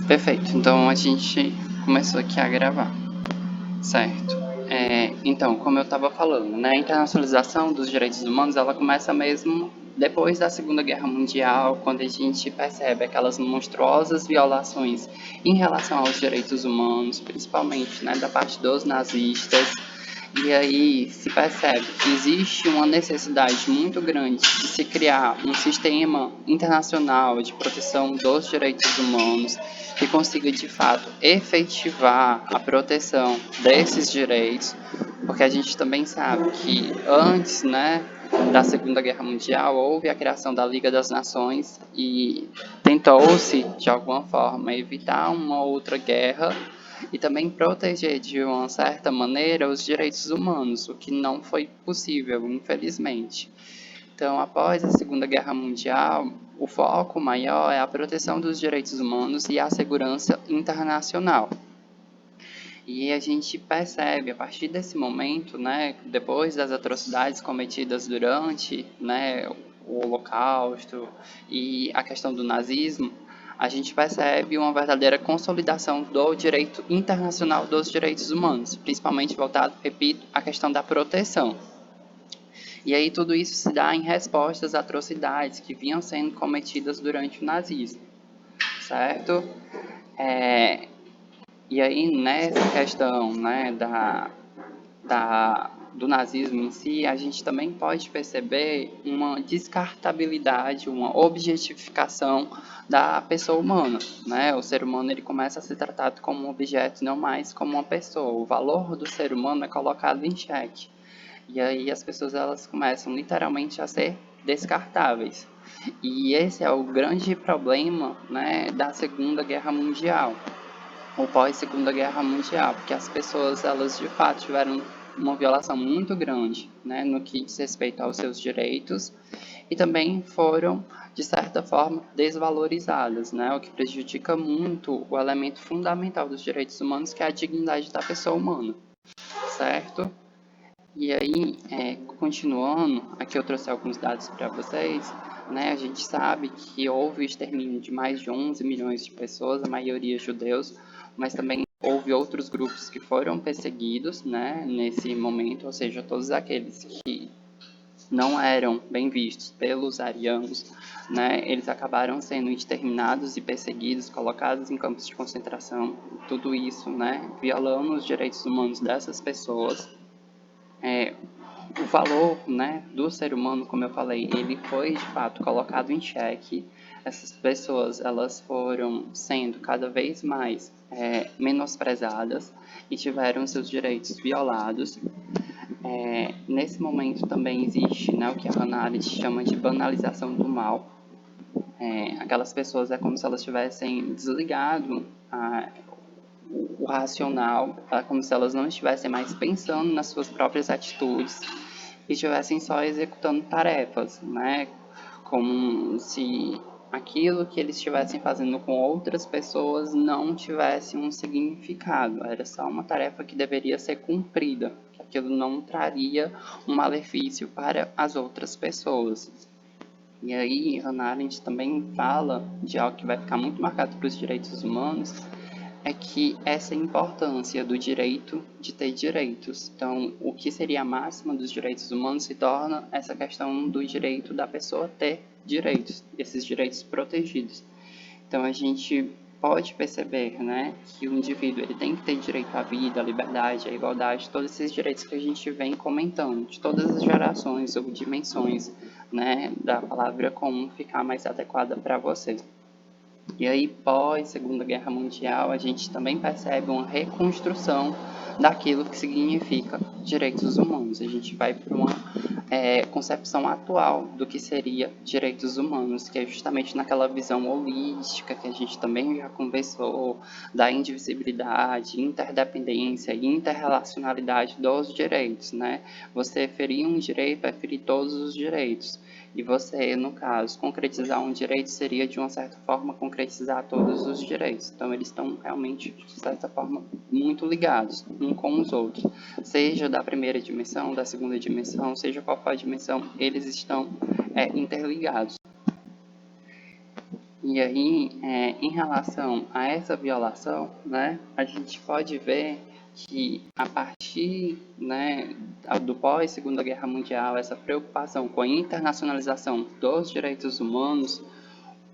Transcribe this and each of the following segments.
Perfeito, então a gente começou aqui a gravar, certo? Então, como eu estava falando, né, a internacionalização dos direitos humanos, ela começa mesmo depois da Segunda Guerra Mundial, quando a gente percebe aquelas monstruosas violações em relação aos direitos humanos, principalmente, né, da parte dos nazistas. E aí se percebe que existe uma necessidade muito grande de se criar um sistema internacional de proteção dos direitos humanos que consiga de fato efetivar a proteção desses direitos, porque a gente também sabe que antes, né, da Segunda Guerra Mundial houve a criação da Liga das Nações e tentou-se de alguma forma evitar uma outra guerra e também proteger de uma certa maneira os direitos humanos, o que não foi possível, infelizmente. Então, após a Segunda Guerra Mundial, o foco maior é a proteção dos direitos humanos e a segurança internacional. E a gente percebe, a partir desse momento, né, depois das atrocidades cometidas durante, né, o Holocausto e a questão do nazismo, a gente percebe uma verdadeira consolidação do direito internacional dos direitos humanos, principalmente voltado, repito, à questão da proteção. E aí tudo isso se dá em resposta às atrocidades que vinham sendo cometidas durante o nazismo, certo? E aí nessa questão, né, do nazismo em si, a gente também pode perceber uma descartabilidade, uma objetificação da pessoa humana, né? O ser humano ele começa a ser tratado como um objeto, não mais como uma pessoa. O valor do ser humano é colocado em xeque. E aí as pessoas elas começam literalmente a ser descartáveis. E esse é o grande problema, né, da Segunda Guerra Mundial, ou pós Segunda Guerra Mundial, porque as pessoas elas de fato tiveram uma violação muito grande, né, no que diz respeito aos seus direitos e também foram de certa forma desvalorizadas, né, o que prejudica muito o elemento fundamental dos direitos humanos, que é a dignidade da pessoa humana, certo? E aí, continuando, aqui eu trouxe alguns dados para vocês, né? A gente sabe que houve o extermínio de mais de 11 milhões de pessoas, a maioria judeus, mas também houve outros grupos que foram perseguidos, né, nesse momento, ou seja, todos aqueles que não eram bem vistos pelos arianos, né, eles acabaram sendo exterminados e perseguidos, colocados em campos de concentração, tudo isso, né, violando os direitos humanos dessas pessoas. O valor, né, do ser humano, como eu falei, ele foi de fato colocado em xeque. Essas pessoas elas foram sendo cada vez mais menosprezadas e tiveram seus direitos violados. Nesse momento também existe, né, o que a Hannah Arendt chama de banalização do mal. Aquelas pessoas é como se elas tivessem desligado o racional, é como se elas não estivessem mais pensando nas suas próprias atitudes e estivessem só executando tarefas, né? Como se aquilo que eles estivessem fazendo com outras pessoas não tivesse um significado, era só uma tarefa que deveria ser cumprida, que aquilo não traria um malefício para as outras pessoas. E aí, Hannah Arendt também fala de algo que vai ficar muito marcado para os direitos humanos, é que essa importância do direito de ter direitos. Então, o que seria a máxima dos direitos humanos se torna essa questão do direito da pessoa ter direitos, esses direitos protegidos. Então, a gente pode perceber, né, que o indivíduo ele tem que ter direito à vida, à liberdade, à igualdade, todos esses direitos que a gente vem comentando, de todas as gerações ou dimensões, né, da palavra comum ficar mais adequada para você. E aí, pós Segunda Guerra Mundial, a gente também percebe uma reconstrução daquilo que significa direitos humanos. A gente vai para uma concepção atual do que seria direitos humanos, que é justamente naquela visão holística que a gente também já conversou, da indivisibilidade, interdependência e interrelacionalidade dos direitos, né? Você ferir um direito é ferir todos os direitos. E você, no caso, concretizar um direito seria, de uma certa forma, concretizar todos os direitos. Então, eles estão realmente, de certa forma, muito ligados uns com os outros. Seja da primeira dimensão, da segunda dimensão, seja qual for a dimensão, eles estão interligados. E aí, em relação a essa violação, né, a gente pode ver que a partir, né, do pós-Segunda Guerra Mundial, essa preocupação com a internacionalização dos direitos humanos,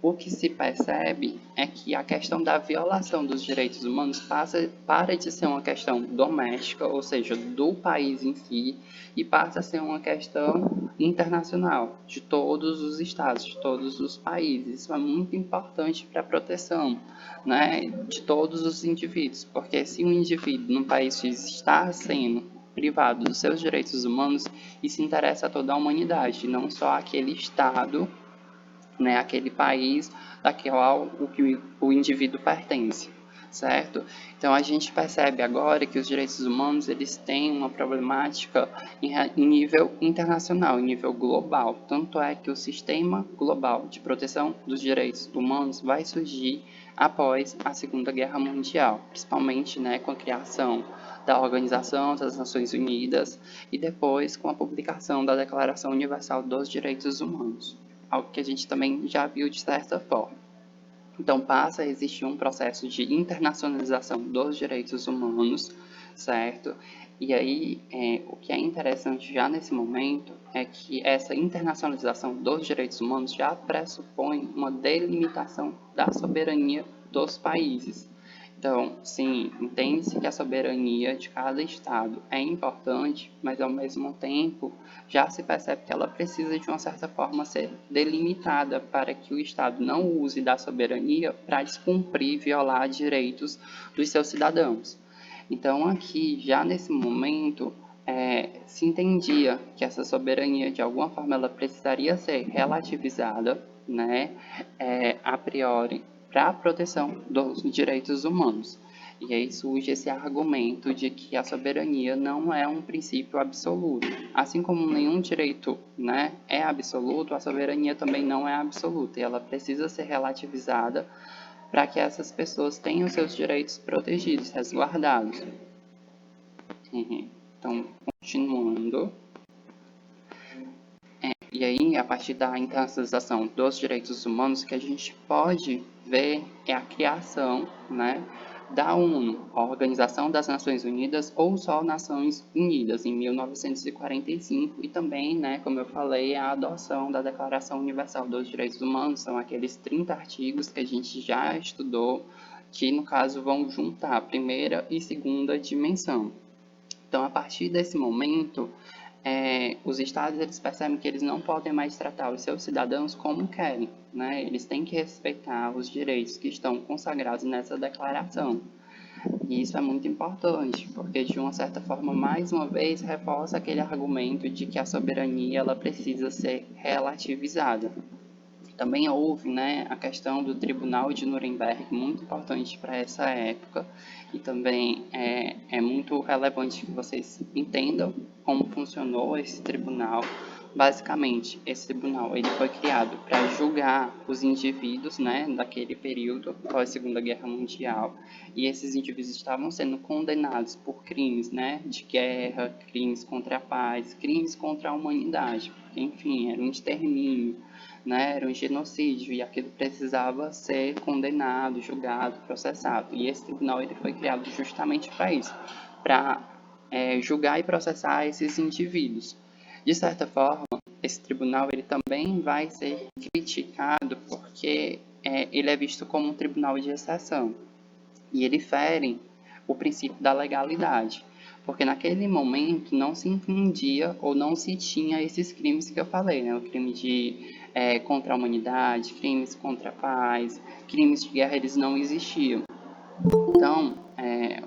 o que se percebe é que a questão da violação dos direitos humanos para de ser uma questão doméstica, ou seja, do país em si, e passa a ser uma questão internacional, de todos os estados, de todos os países. Isso é muito importante para a proteção, né, de todos os indivíduos, porque se um indivíduo num país X está sendo privado dos seus direitos humanos, isso interessa a toda a humanidade, não só aquele estado, né, aquele país daquele o que o indivíduo pertence, certo? Então a gente percebe agora que os direitos humanos eles têm uma problemática em nível internacional, em nível global. Tanto é que o sistema global de proteção dos direitos humanos vai surgir após a Segunda Guerra Mundial, principalmente, né, com a criação da Organização das Nações Unidas e depois com a publicação da Declaração Universal dos Direitos Humanos, algo que a gente também já viu de certa forma. Então, passa a existir um processo de internacionalização dos direitos humanos, certo? E aí, o que é interessante já nesse momento é que essa internacionalização dos direitos humanos já pressupõe uma delimitação da soberania dos países. Então, sim, entende-se que a soberania de cada estado é importante, mas ao mesmo tempo já se percebe que ela precisa de uma certa forma ser delimitada para que o estado não use da soberania para descumprir, violar direitos dos seus cidadãos. Então, aqui, já nesse momento, se entendia que essa soberania, de alguma forma, ela precisaria ser relativizada, né, a priori, para a proteção dos direitos humanos. E aí surge esse argumento de que a soberania não é um princípio absoluto. Assim como nenhum direito, né, é absoluto, a soberania também não é absoluta. E ela precisa ser relativizada para que essas pessoas tenham seus direitos protegidos, resguardados. Então, continuando. E aí, a partir da internacionalização dos direitos humanos, que a gente pode ver é a criação, né, da ONU, a Organização das Nações Unidas, ou só Nações Unidas, em 1945, e também, né, como eu falei, a adoção da Declaração Universal dos Direitos Humanos, são aqueles 30 artigos que a gente já estudou, que no caso vão juntar a primeira e segunda dimensão. Então, a partir desse momento, os estados eles percebem que eles não podem mais tratar os seus cidadãos como querem, né? Eles têm que respeitar os direitos que estão consagrados nessa declaração. E isso é muito importante, porque de uma certa forma, mais uma vez, reforça aquele argumento de que a soberania ela precisa ser relativizada. Também houve, né, a questão do Tribunal de Nuremberg, muito importante para essa época, e também é muito relevante que vocês entendam como funcionou esse tribunal. Basicamente, esse tribunal ele foi criado para julgar os indivíduos, né, daquele período, após a Segunda Guerra Mundial, e esses indivíduos estavam sendo condenados por crimes, né, de guerra, crimes contra a paz, crimes contra a humanidade, enfim, era um extermínio, né, era um genocídio, e aquilo precisava ser condenado, julgado, processado. E esse tribunal ele foi criado justamente para isso, para julgar e processar esses indivíduos. De certa forma, esse tribunal ele também vai ser criticado porque ele é visto como um tribunal de exceção, e ele fere o princípio da legalidade, porque naquele momento não se entendia ou não se tinha esses crimes que eu falei, né? O crime de contra a humanidade, crimes contra a paz, crimes de guerra, eles não existiam. Então,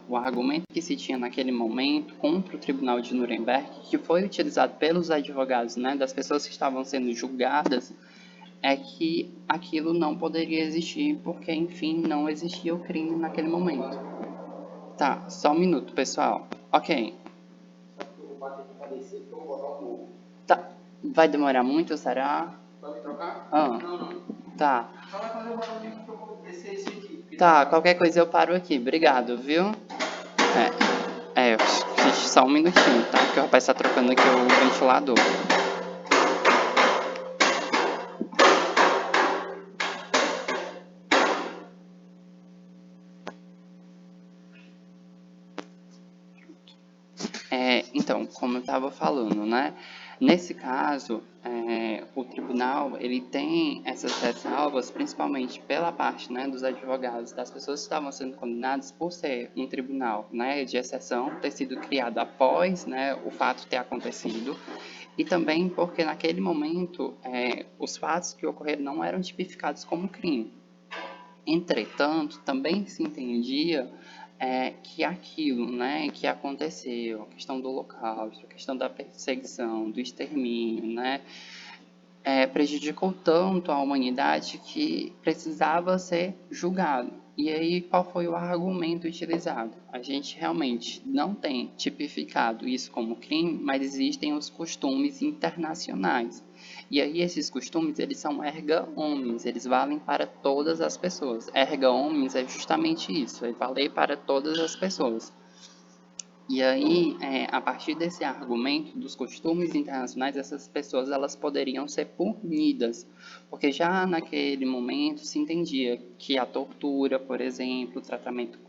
o argumento que se tinha naquele momento contra o Tribunal de Nuremberg, que foi utilizado pelos advogados, né, das pessoas que estavam sendo julgadas, é que aquilo não poderia existir, porque, enfim, não existia o crime naquele momento. Tá, só um minuto, pessoal. Ok. Tá. Vai demorar muito, será? Pode trocar? Ah, Não. tá. Só vai fazer o barulhinho que eu vou descer esse aqui. Tá, qualquer coisa eu paro aqui. Obrigado, viu? Só um minutinho, tá? Que o rapaz tá trocando aqui o ventilador. Então, como eu estava falando, né? Nesse caso, o tribunal ele tem essas ressalvas, principalmente pela parte, né, dos advogados, das pessoas que estavam sendo condenadas por ser um tribunal, né, de exceção, ter sido criado após, né, o fato ter acontecido, e também porque naquele momento os fatos que ocorreram não eram tipificados como crime. Entretanto, também se entendia que aquilo, né, que aconteceu, a questão do Holocausto, a questão da perseguição, do extermínio, né, prejudicou tanto a humanidade que precisava ser julgado. E aí, qual foi o argumento utilizado? A gente realmente não tem tipificado isso como crime, mas existem os costumes internacionais. E aí, esses costumes, eles são erga omnes, eles valem para todas as pessoas. Erga omnes é justamente isso, é valer para todas as pessoas. E aí, a partir desse argumento dos costumes internacionais, essas pessoas elas poderiam ser punidas, porque já naquele momento se entendia que a tortura, por exemplo, o tratamento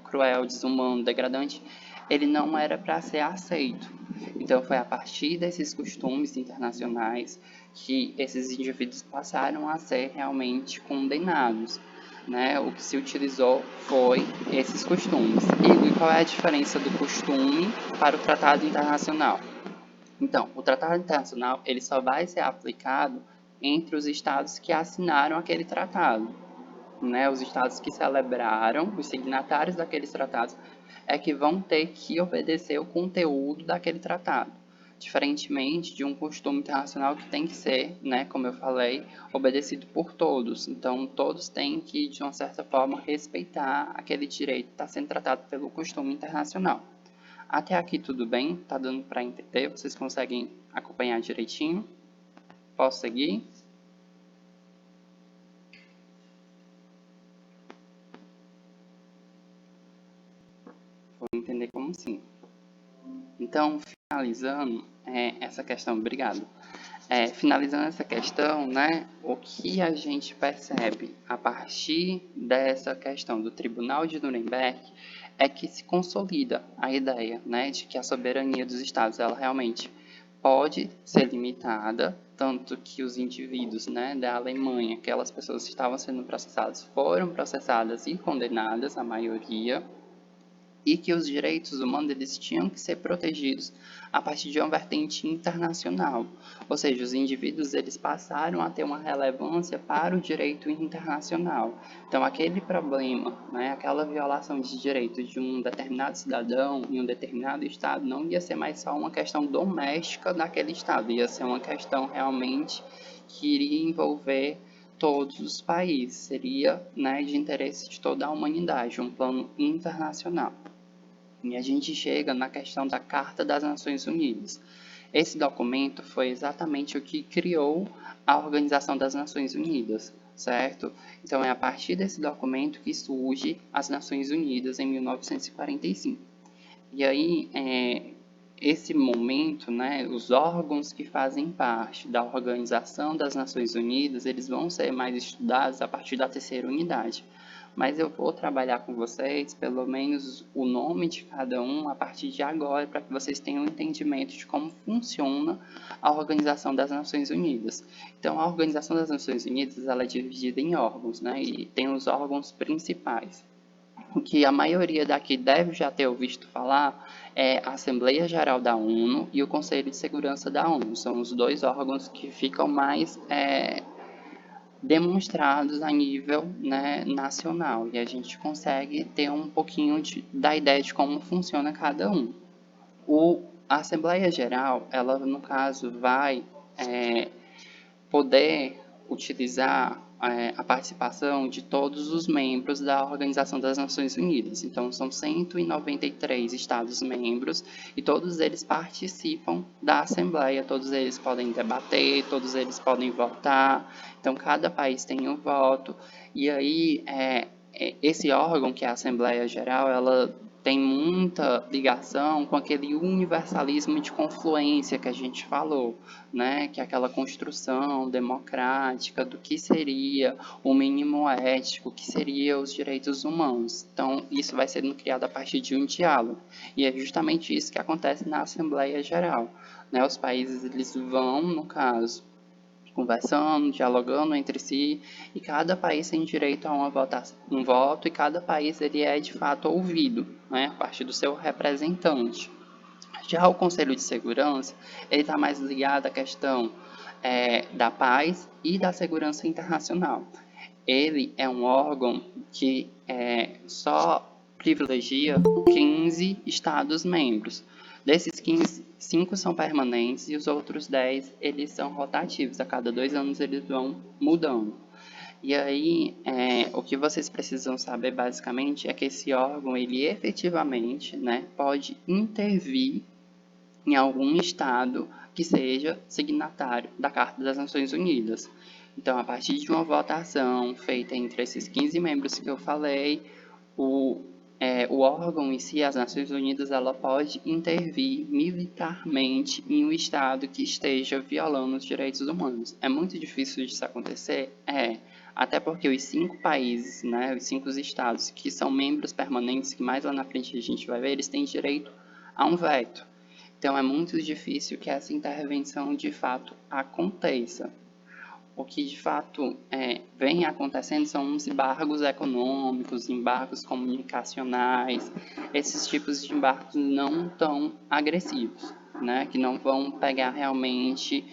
cruel, desumano, degradante, ele não era para ser aceito. Então, foi a partir desses costumes internacionais que esses indivíduos passaram a ser realmente condenados. Né, o que se utilizou foi esses costumes. E qual é a diferença do costume para o tratado internacional? Então, o tratado internacional ele só vai ser aplicado entre os estados que assinaram aquele tratado. Né, os estados que celebraram, os signatários daqueles tratados, é que vão ter que obedecer o conteúdo daquele tratado. Diferentemente de um costume internacional que tem que ser, né, como eu falei, obedecido por todos. Então, todos têm que, de uma certa forma, respeitar aquele direito que está sendo tratado pelo costume internacional. Até aqui tudo bem? Tá dando para entender? Vocês conseguem acompanhar direitinho? Posso seguir? Vou entender como sim. Então, finalizando essa questão, obrigado. Finalizando essa questão, né, o que a gente percebe a partir dessa questão do Tribunal de Nuremberg é que se consolida a ideia, né, de que a soberania dos estados ela realmente pode ser limitada, tanto que os indivíduos, né, da Alemanha, aquelas pessoas que estavam sendo processadas, foram processadas e condenadas, a maioria, e que os direitos humanos eles tinham que ser protegidos a partir de uma vertente internacional, ou seja, os indivíduos eles passaram a ter uma relevância para o direito internacional. Então, aquele problema, né, aquela violação de direitos de um determinado cidadão em um determinado estado não ia ser mais só uma questão doméstica daquele estado, ia ser uma questão realmente que iria envolver todos os países, seria, né, de interesse de toda a humanidade, um plano internacional. E a gente chega na questão da Carta das Nações Unidas. Esse documento foi exatamente o que criou a Organização das Nações Unidas, certo? Então, é a partir desse documento que surge as Nações Unidas em 1945. E aí, esse momento, né, os órgãos que fazem parte da Organização das Nações Unidas, eles vão ser mais estudados a partir da terceira unidade. Mas eu vou trabalhar com vocês, pelo menos, o nome de cada um a partir de agora, para que vocês tenham um entendimento de como funciona a Organização das Nações Unidas. Então, a Organização das Nações Unidas ela é dividida em órgãos, né, e tem os órgãos principais. O que a maioria daqui deve já ter ouvido falar é a Assembleia Geral da ONU e o Conselho de Segurança da ONU. São os dois órgãos que ficam mais demonstrados a nível, né, nacional. E a gente consegue ter um pouquinho da ideia de como funciona cada um. A Assembleia Geral, ela no caso vai poder utilizar a participação de todos os membros da Organização das Nações Unidas. Então, são 193 Estados-membros e todos eles participam da Assembleia, todos eles podem debater, todos eles podem votar. Então, cada país tem um voto. E aí, esse órgão, que é a Assembleia Geral, ela tem muita ligação com aquele universalismo de confluência que a gente falou, né? Que é aquela construção democrática do que seria o mínimo ético, o que seria os direitos humanos. Então, isso vai sendo criado a partir de um diálogo. E é justamente isso que acontece na Assembleia Geral, né? Os países eles vão, no caso, conversando, dialogando entre si, e cada país tem direito a um voto, e cada país ele é de fato ouvido, né, a partir do seu representante. Já o Conselho de Segurança, ele está mais ligado à questão da paz e da segurança internacional. Ele é um órgão que só privilegia 15 Estados-membros. Desses 15, 5 são permanentes e os outros 10 eles são rotativos. A cada 2 anos eles vão mudando. E aí, o que vocês precisam saber basicamente é que esse órgão, ele efetivamente, né, pode intervir em algum Estado que seja signatário da Carta das Nações Unidas. Então, a partir de uma votação feita entre esses 15 membros que eu falei, o órgão em si, as Nações Unidas, ela pode intervir militarmente em um Estado que esteja violando os direitos humanos. É muito difícil disso acontecer? Até porque os 5 países, né, os 5 estados que são membros permanentes, que mais lá na frente a gente vai ver, eles têm direito a um veto. Então, é muito difícil que essa intervenção, de fato, aconteça. O que, de fato, vem acontecendo são uns embargos econômicos, embargos comunicacionais, esses tipos de embargos não tão agressivos, né? Que não vão pegar realmente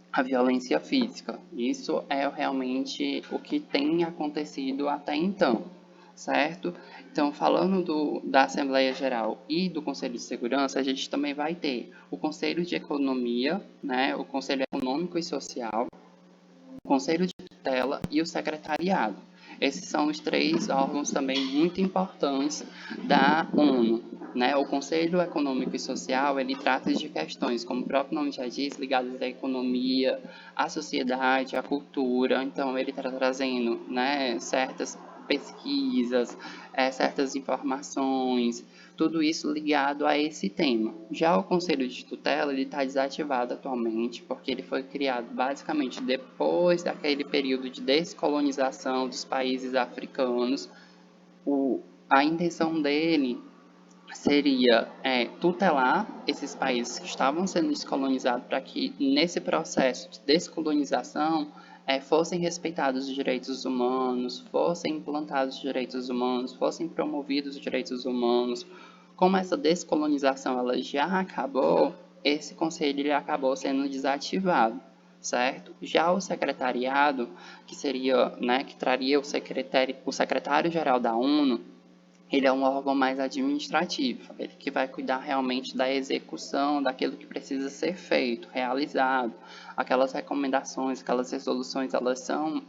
a violência física. Isso é realmente o que tem acontecido até então, certo? Então, falando da Assembleia Geral e do Conselho de Segurança, a gente também vai ter o Conselho de Economia, né, o Conselho Econômico e Social, o Conselho de Tutela e o Secretariado. Esses são os 3 órgãos também muito importantes da ONU. Né? O Conselho Econômico e Social, ele trata de questões, como o próprio nome já diz, ligadas à economia, à sociedade, à cultura. Então, ele está trazendo, né, certas pesquisas, certas informações, tudo isso ligado a esse tema. Já o Conselho de Tutela, ele está desativado atualmente, porque ele foi criado basicamente depois daquele período de descolonização dos países africanos. A intenção dele seria tutelar esses países que estavam sendo descolonizados para que, nesse processo de descolonização, fossem respeitados os direitos humanos, fossem implantados os direitos humanos, fossem promovidos os direitos humanos. Como essa descolonização ela já acabou, esse conselho ele acabou sendo desativado, certo? Já o secretariado, que seria, né, que traria o secretário-geral da ONU, ele é um órgão mais administrativo, ele que vai cuidar realmente da execução daquilo que precisa ser feito, realizado. Aquelas recomendações, aquelas resoluções, elas são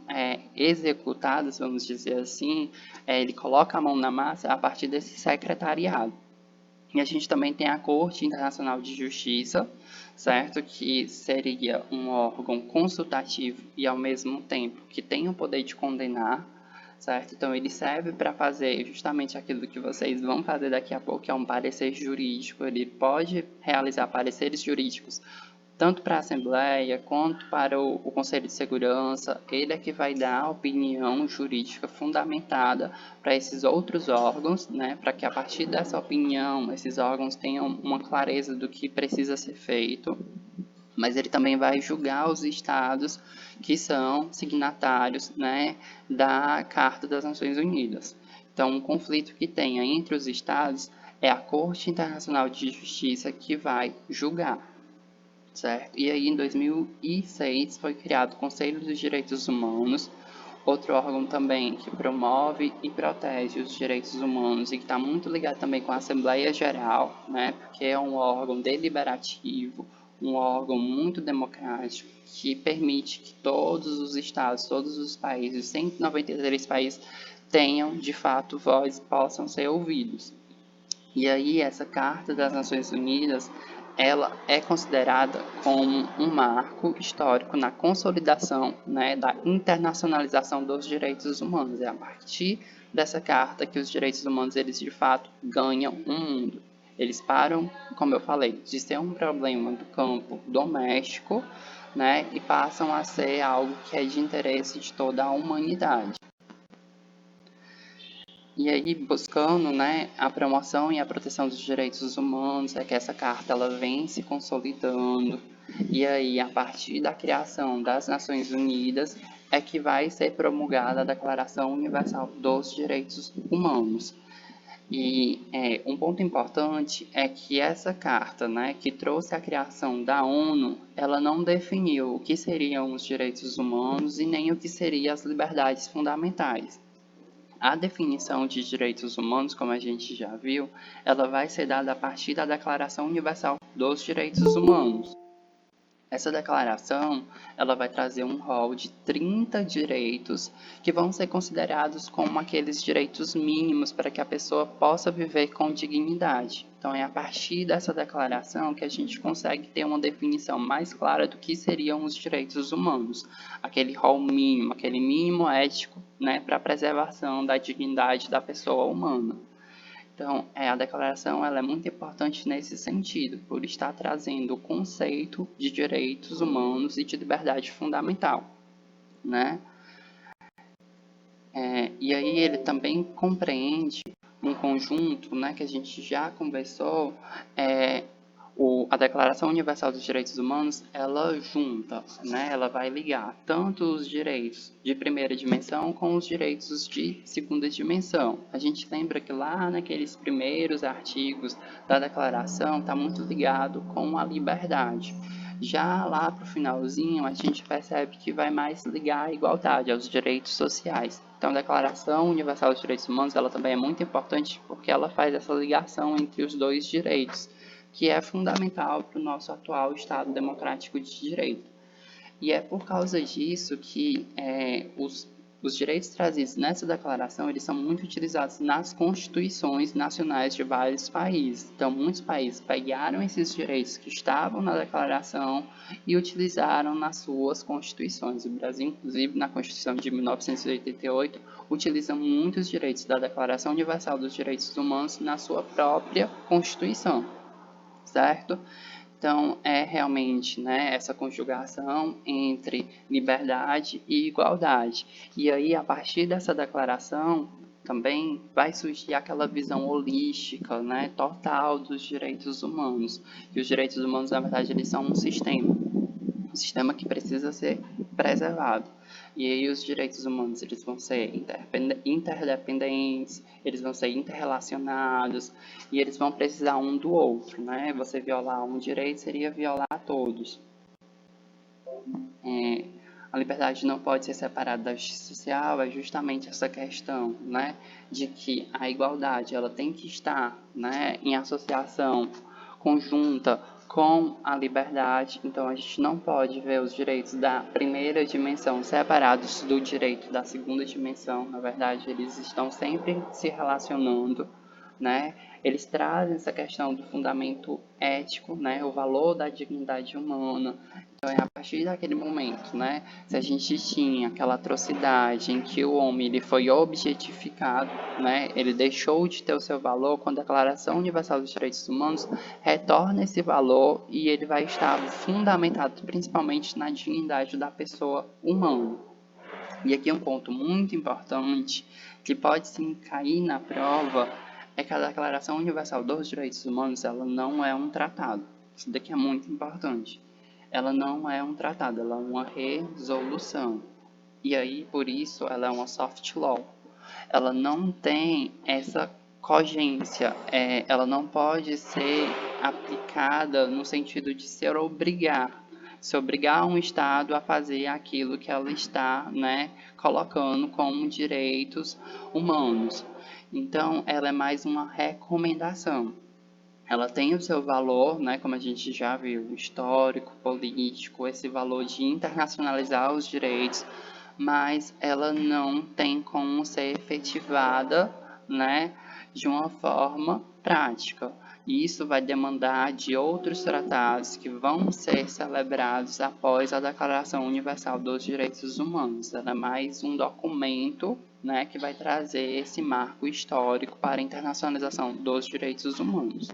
executadas, vamos dizer assim, ele coloca a mão na massa a partir desse secretariado. E a gente também tem a Corte Internacional de Justiça, certo? Que seria um órgão consultativo e, ao mesmo tempo, que tem o poder de condenar, certo? Então, ele serve para fazer justamente aquilo que vocês vão fazer daqui a pouco, que é um parecer jurídico. Ele pode realizar pareceres jurídicos tanto para a Assembleia quanto para o Conselho de Segurança. Ele é que vai dar a opinião jurídica fundamentada para esses outros órgãos, né, para que a partir dessa opinião esses órgãos tenham uma clareza do que precisa ser feito. Mas ele também vai julgar os estados que são signatários, né, da Carta das Nações Unidas. Então, um conflito que tenha entre os estados é a Corte Internacional de Justiça que vai julgar. Certo? E aí, em 2006, foi criado o Conselho dos Direitos Humanos, outro órgão também que promove e protege os direitos humanos e que está muito ligado também com a Assembleia Geral, né? Porque é um órgão deliberativo, um órgão muito democrático, que permite que todos os estados, todos os países, 193 países, tenham, de fato, voz e possam ser ouvidos. E aí, essa Carta das Nações Unidas, ela é considerada como um marco histórico na consolidação, né, da internacionalização dos direitos humanos. É a partir dessa carta que os direitos humanos, eles de fato ganham um mundo. Eles param, como eu falei, de ser um problema do campo doméstico, né, e passam a ser algo que é de interesse de toda a humanidade. E aí, buscando, né, a promoção e a proteção dos direitos humanos, é que essa carta ela vem se consolidando. E aí, a partir da criação das Nações Unidas, é que vai ser promulgada a Declaração Universal dos Direitos Humanos. E um ponto importante é que essa carta, né, que trouxe a criação da ONU, ela não definiu o que seriam os direitos humanos e nem o que seriam as liberdades fundamentais. A definição de direitos humanos, como a gente já viu, ela vai ser dada a partir da Declaração Universal dos Direitos Humanos. Essa declaração, ela vai trazer um rol de 30 direitos que vão ser considerados como aqueles direitos mínimos para que a pessoa possa viver com dignidade. Então, é a partir dessa declaração que a gente consegue ter uma definição mais clara do que seriam os direitos humanos. Aquele rol mínimo, aquele mínimo ético, né, para a preservação da dignidade da pessoa humana. Então, a declaração ela é muito importante nesse sentido, por estar trazendo o conceito de direitos humanos e de liberdade fundamental, né? E aí ele também compreende um conjunto, né, que a gente já conversou, a Declaração Universal dos Direitos Humanos, ela junta, né, ela vai ligar tanto os direitos de primeira dimensão com os direitos de segunda dimensão. A gente lembra que lá naqueles primeiros artigos da Declaração está muito ligado com a liberdade. Já lá para o finalzinho, a gente percebe que vai mais ligar à igualdade, aos direitos sociais. Então, a Declaração Universal dos Direitos Humanos, ela também é muito importante porque ela faz essa ligação entre os dois direitos, que é fundamental para o nosso atual Estado democrático de direito. E é por causa disso que os direitos trazidos nessa declaração, eles são muito utilizados nas constituições nacionais de vários países. Então, muitos países pegaram esses direitos que estavam na declaração e utilizaram nas suas constituições. O Brasil, inclusive, na Constituição de 1988, utiliza muitos direitos da Declaração Universal dos Direitos Humanos na sua própria Constituição. Certo? Então, é realmente, né, essa conjugação entre liberdade e igualdade. E aí, a partir dessa declaração, também vai surgir aquela visão holística, né, total dos direitos humanos. E os direitos humanos, na verdade, eles são um sistema que precisa ser preservado. E aí os direitos humanos, eles vão ser interdependentes, eles vão ser interrelacionados e eles vão precisar um do outro, né? Você violar um direito seria violar todos. A liberdade não pode ser separada da justiça social, é justamente essa questão, né, de que a igualdade ela tem que estar, né, em associação conjunta com a liberdade. Então, a gente não pode ver os direitos da primeira dimensão separados do direito da segunda dimensão. Na verdade, eles estão sempre se relacionando, né? Eles trazem essa questão do fundamento ético, né? O valor da dignidade humana. Então, é a partir daquele momento, né? Se a gente tinha aquela atrocidade em que o homem ele foi objetificado, né? Ele deixou de ter o seu valor, quando a Declaração Universal dos Direitos Humanos retorna esse valor e ele vai estar fundamentado principalmente na dignidade da pessoa humana. E aqui um ponto muito importante que pode sim cair na prova é que a Declaração Universal dos Direitos Humanos ela não é um tratado. Isso daqui é muito importante. Ela não é um tratado, ela é uma resolução. E aí, por isso, ela é uma soft law. Ela não tem essa cogência, ela não pode ser aplicada no sentido de se obrigar um Estado a fazer aquilo que ela está, né, colocando como direitos humanos. Então, ela é mais uma recomendação. Ela tem o seu valor, né, como a gente já viu, histórico, político, esse valor de internacionalizar os direitos, mas ela não tem como ser efetivada, né, de uma forma prática. E isso vai demandar de outros tratados que vão ser celebrados após a Declaração Universal dos Direitos Humanos. Ela é mais um documento, né, que vai trazer esse marco histórico para a internacionalização dos direitos humanos.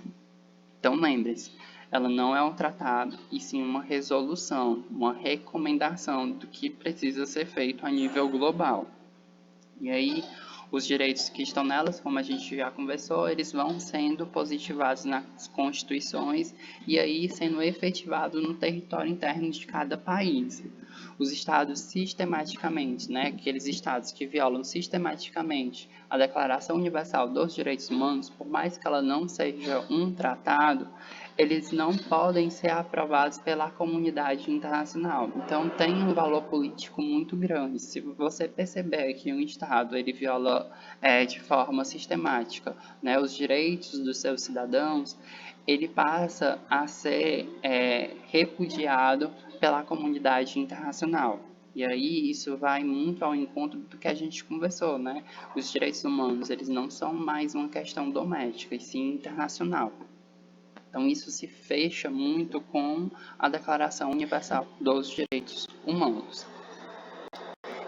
Então, lembre-se, ela não é um tratado, e sim uma resolução, uma recomendação do que precisa ser feito a nível global. E aí, os direitos que estão nelas, como a gente já conversou, eles vão sendo positivados nas constituições e aí sendo efetivados no território interno de cada país. Os estados sistematicamente, né, aqueles estados que violam sistematicamente a Declaração Universal dos Direitos Humanos, por mais que ela não seja um tratado, eles não podem ser aprovados pela comunidade internacional. Então tem um valor político muito grande. Se você perceber que um Estado ele viola de forma sistemática, né, os direitos dos seus cidadãos, ele passa a ser repudiado pela comunidade internacional. E aí isso vai muito ao encontro do que a gente conversou, né? Os direitos humanos, eles não são mais uma questão doméstica, e sim internacional. Então, isso se fecha muito com a Declaração Universal dos Direitos Humanos.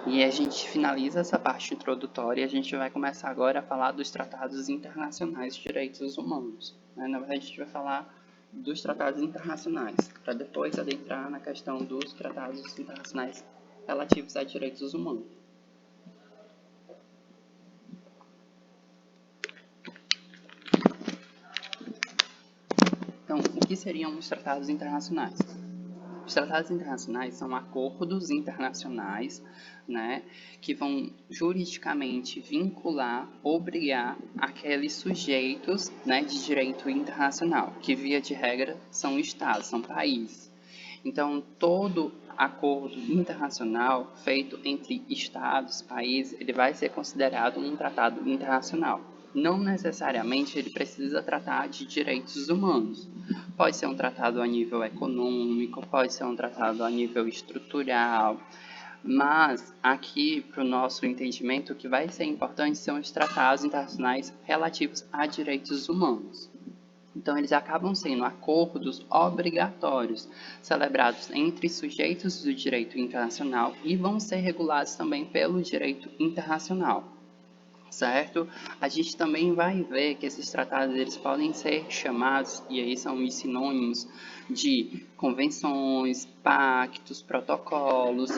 E a gente finaliza essa parte introdutória e a gente vai começar agora a falar dos tratados internacionais de direitos humanos. Na verdade, a gente vai falar dos tratados internacionais, para depois adentrar na questão dos tratados internacionais relativos a direitos humanos. Então, o que seriam os tratados internacionais? Os tratados internacionais são acordos internacionais, né, que vão juridicamente vincular, obrigar aqueles sujeitos, né, de direito internacional, que via de regra são estados, são países. Então, todo acordo internacional feito entre estados, países, ele vai ser considerado um tratado internacional. Não necessariamente ele precisa tratar de direitos humanos. Pode ser um tratado a nível econômico, pode ser um tratado a nível estrutural, mas aqui, para o nosso entendimento, o que vai ser importante são os tratados internacionais relativos a direitos humanos. Então, eles acabam sendo acordos obrigatórios, celebrados entre sujeitos do direito internacional e vão ser regulados também pelo direito internacional. Certo? A gente também vai ver que esses tratados eles podem ser chamados, e aí são os sinônimos de convenções, pactos, protocolos,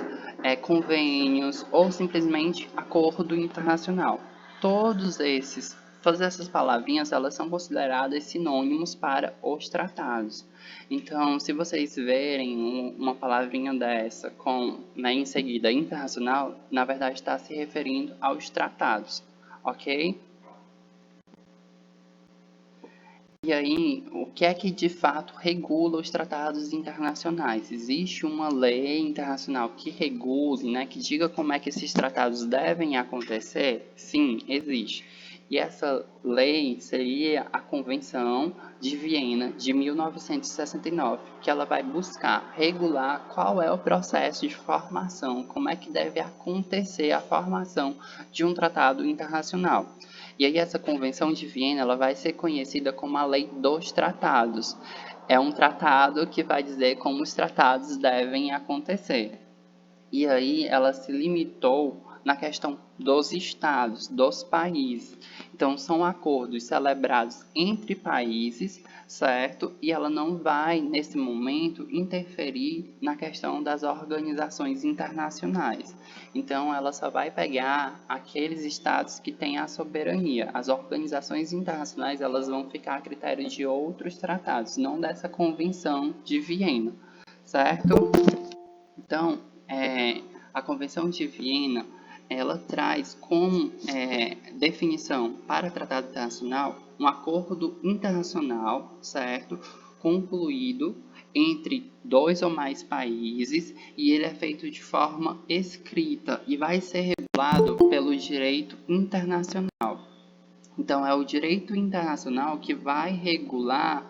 convênios ou simplesmente acordo internacional. Todas essas palavrinhas elas são consideradas sinônimos para os tratados. Então, se vocês verem uma palavrinha dessa com, né, em seguida internacional, na verdade está se referindo aos tratados. Ok? E aí, o que é que de fato regula os tratados internacionais? Existe uma lei internacional que regule, né, que diga como é que esses tratados devem acontecer? Sim, existe. E essa lei seria a Convenção de Viena de 1969, que ela vai buscar regular qual é o processo de formação, como é que deve acontecer a formação de um tratado internacional. E aí essa Convenção de Viena ela vai ser conhecida como a Lei dos Tratados. É um tratado que vai dizer como os tratados devem acontecer. E aí ela se limitou na questão dos estados, dos países. Então, são acordos celebrados entre países, certo? E ela não vai, nesse momento, interferir na questão das organizações internacionais. Então, ela só vai pegar aqueles estados que têm a soberania. As organizações internacionais elas vão ficar a critério de outros tratados, não dessa Convenção de Viena, certo? Então, a Convenção de Viena ela traz como definição para tratado internacional um acordo internacional, certo, concluído entre dois ou mais países e ele é feito de forma escrita e vai ser regulado pelo direito internacional. Então, é o direito internacional que vai regular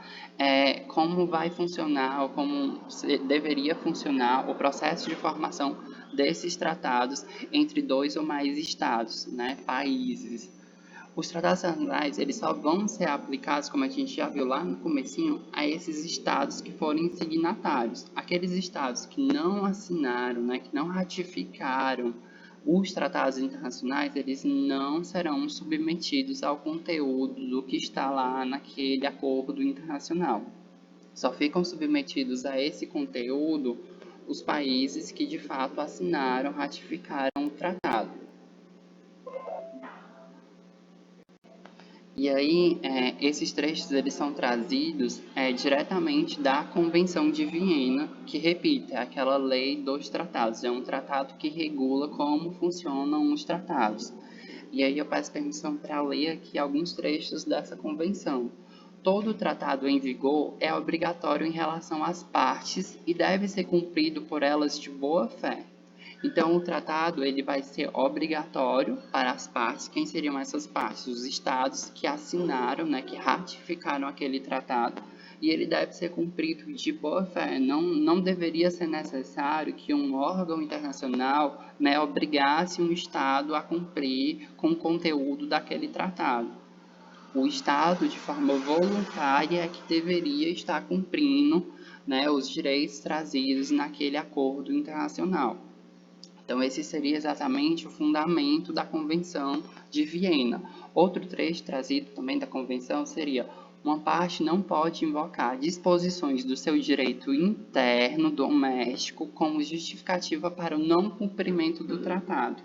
como vai funcionar, ou como deveria funcionar o processo de formação desses tratados entre dois ou mais estados, né, países. Os tratados internacionais, eles só vão ser aplicados, como a gente já viu lá no comecinho, a esses estados que forem signatários. Aqueles estados que não assinaram, né, que não ratificaram os tratados internacionais, eles não serão submetidos ao conteúdo do que está lá naquele acordo internacional. Só ficam submetidos a esse conteúdo os países que de fato assinaram, ratificaram o tratado. E aí, esses trechos eles são trazidos diretamente da Convenção de Viena, que, repito, é aquela lei dos tratados, é um tratado que regula como funcionam os tratados. E aí eu peço permissão para ler aqui alguns trechos dessa convenção. Todo tratado em vigor é obrigatório em relação às partes e deve ser cumprido por elas de boa fé. Então, o tratado ele vai ser obrigatório para as partes. Quem seriam essas partes? Os estados que assinaram, né, que ratificaram aquele tratado. E ele deve ser cumprido de boa fé. Não deveria ser necessário que um órgão internacional, né, obrigasse um estado a cumprir com o conteúdo daquele tratado. O estado, de forma voluntária, é que deveria estar cumprindo, né, os direitos trazidos naquele acordo internacional. Então, esse seria exatamente o fundamento da Convenção de Viena. Outro trecho trazido também da Convenção seria: uma parte não pode invocar disposições do seu direito interno doméstico como justificativa para o não cumprimento do tratado.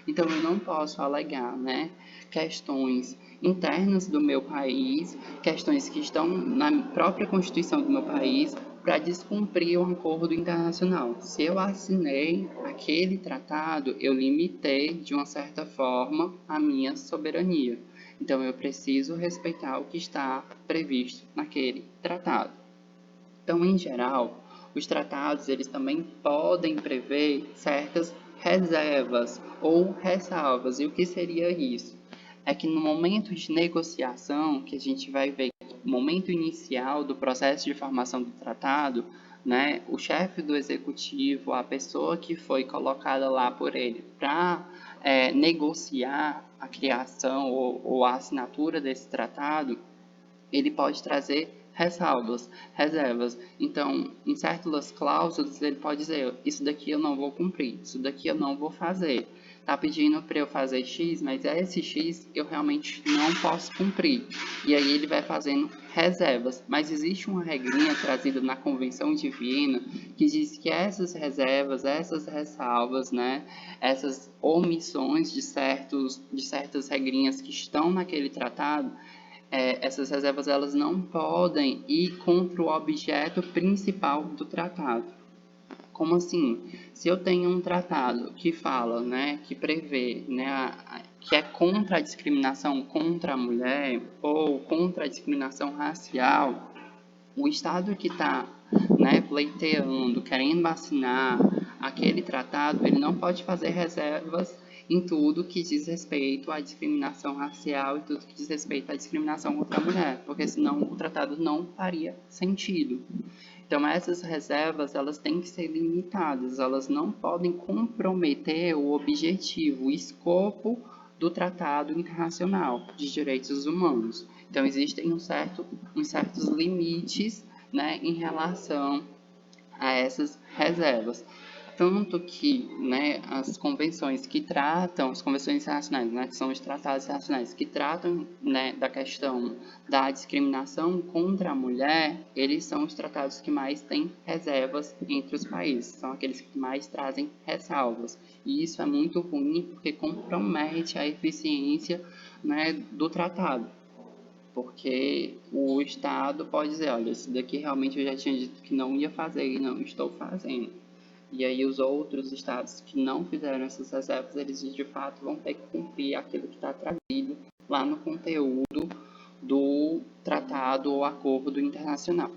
Então, eu não posso alegar, né, questões internas do meu país, questões que estão na própria Constituição do meu país, para descumprir um acordo internacional. Se eu assinei aquele tratado, eu limitei, de uma certa forma, a minha soberania. Então, eu preciso respeitar o que está previsto naquele tratado. Então, em geral, os tratados eles também podem prever certas reservas ou ressalvas. E o que seria isso? É que no momento de negociação, que a gente vai ver no momento inicial do processo de formação do tratado, né, o chefe do executivo, a pessoa que foi colocada lá por ele para negociar a criação ou a assinatura desse tratado, ele pode trazer ressalvas, reservas. Então, em certas cláusulas, ele pode dizer: isso daqui eu não vou cumprir, isso daqui eu não vou fazer. Tá pedindo para eu fazer X, mas esse X eu realmente não posso cumprir. E aí ele vai fazendo reservas. Mas existe uma regrinha trazida na Convenção de Viena que diz que essas reservas, essas ressalvas, né, essas omissões de certas regrinhas que estão naquele tratado, essas reservas elas não podem ir contra o objeto principal do tratado. Como assim? Se eu tenho um tratado que fala, né, que prevê, né, que é contra a discriminação contra a mulher ou contra a discriminação racial, o Estado que está, né, pleiteando, querendo assinar aquele tratado, ele não pode fazer reservas em tudo que diz respeito à discriminação racial e tudo que diz respeito à discriminação contra a mulher, porque senão o tratado não faria sentido. Então, essas reservas, elas têm que ser limitadas, elas não podem comprometer o objetivo, o escopo do Tratado Internacional de Direitos Humanos. Então, existem uns certos limites, né, em relação a essas reservas. Tanto que, né, as convenções internacionais, né, que são os tratados internacionais que tratam, né, da questão da discriminação contra a mulher, eles são os tratados que mais têm reservas entre os países, são aqueles que mais trazem ressalvas. E isso é muito ruim porque compromete a eficiência, né, do tratado. Porque o Estado pode dizer: olha, isso daqui realmente eu já tinha dito que não ia fazer e não estou fazendo. E aí os outros estados que não fizeram essas reservas, eles de fato vão ter que cumprir aquilo que está trazido lá no conteúdo do tratado ou acordo internacional.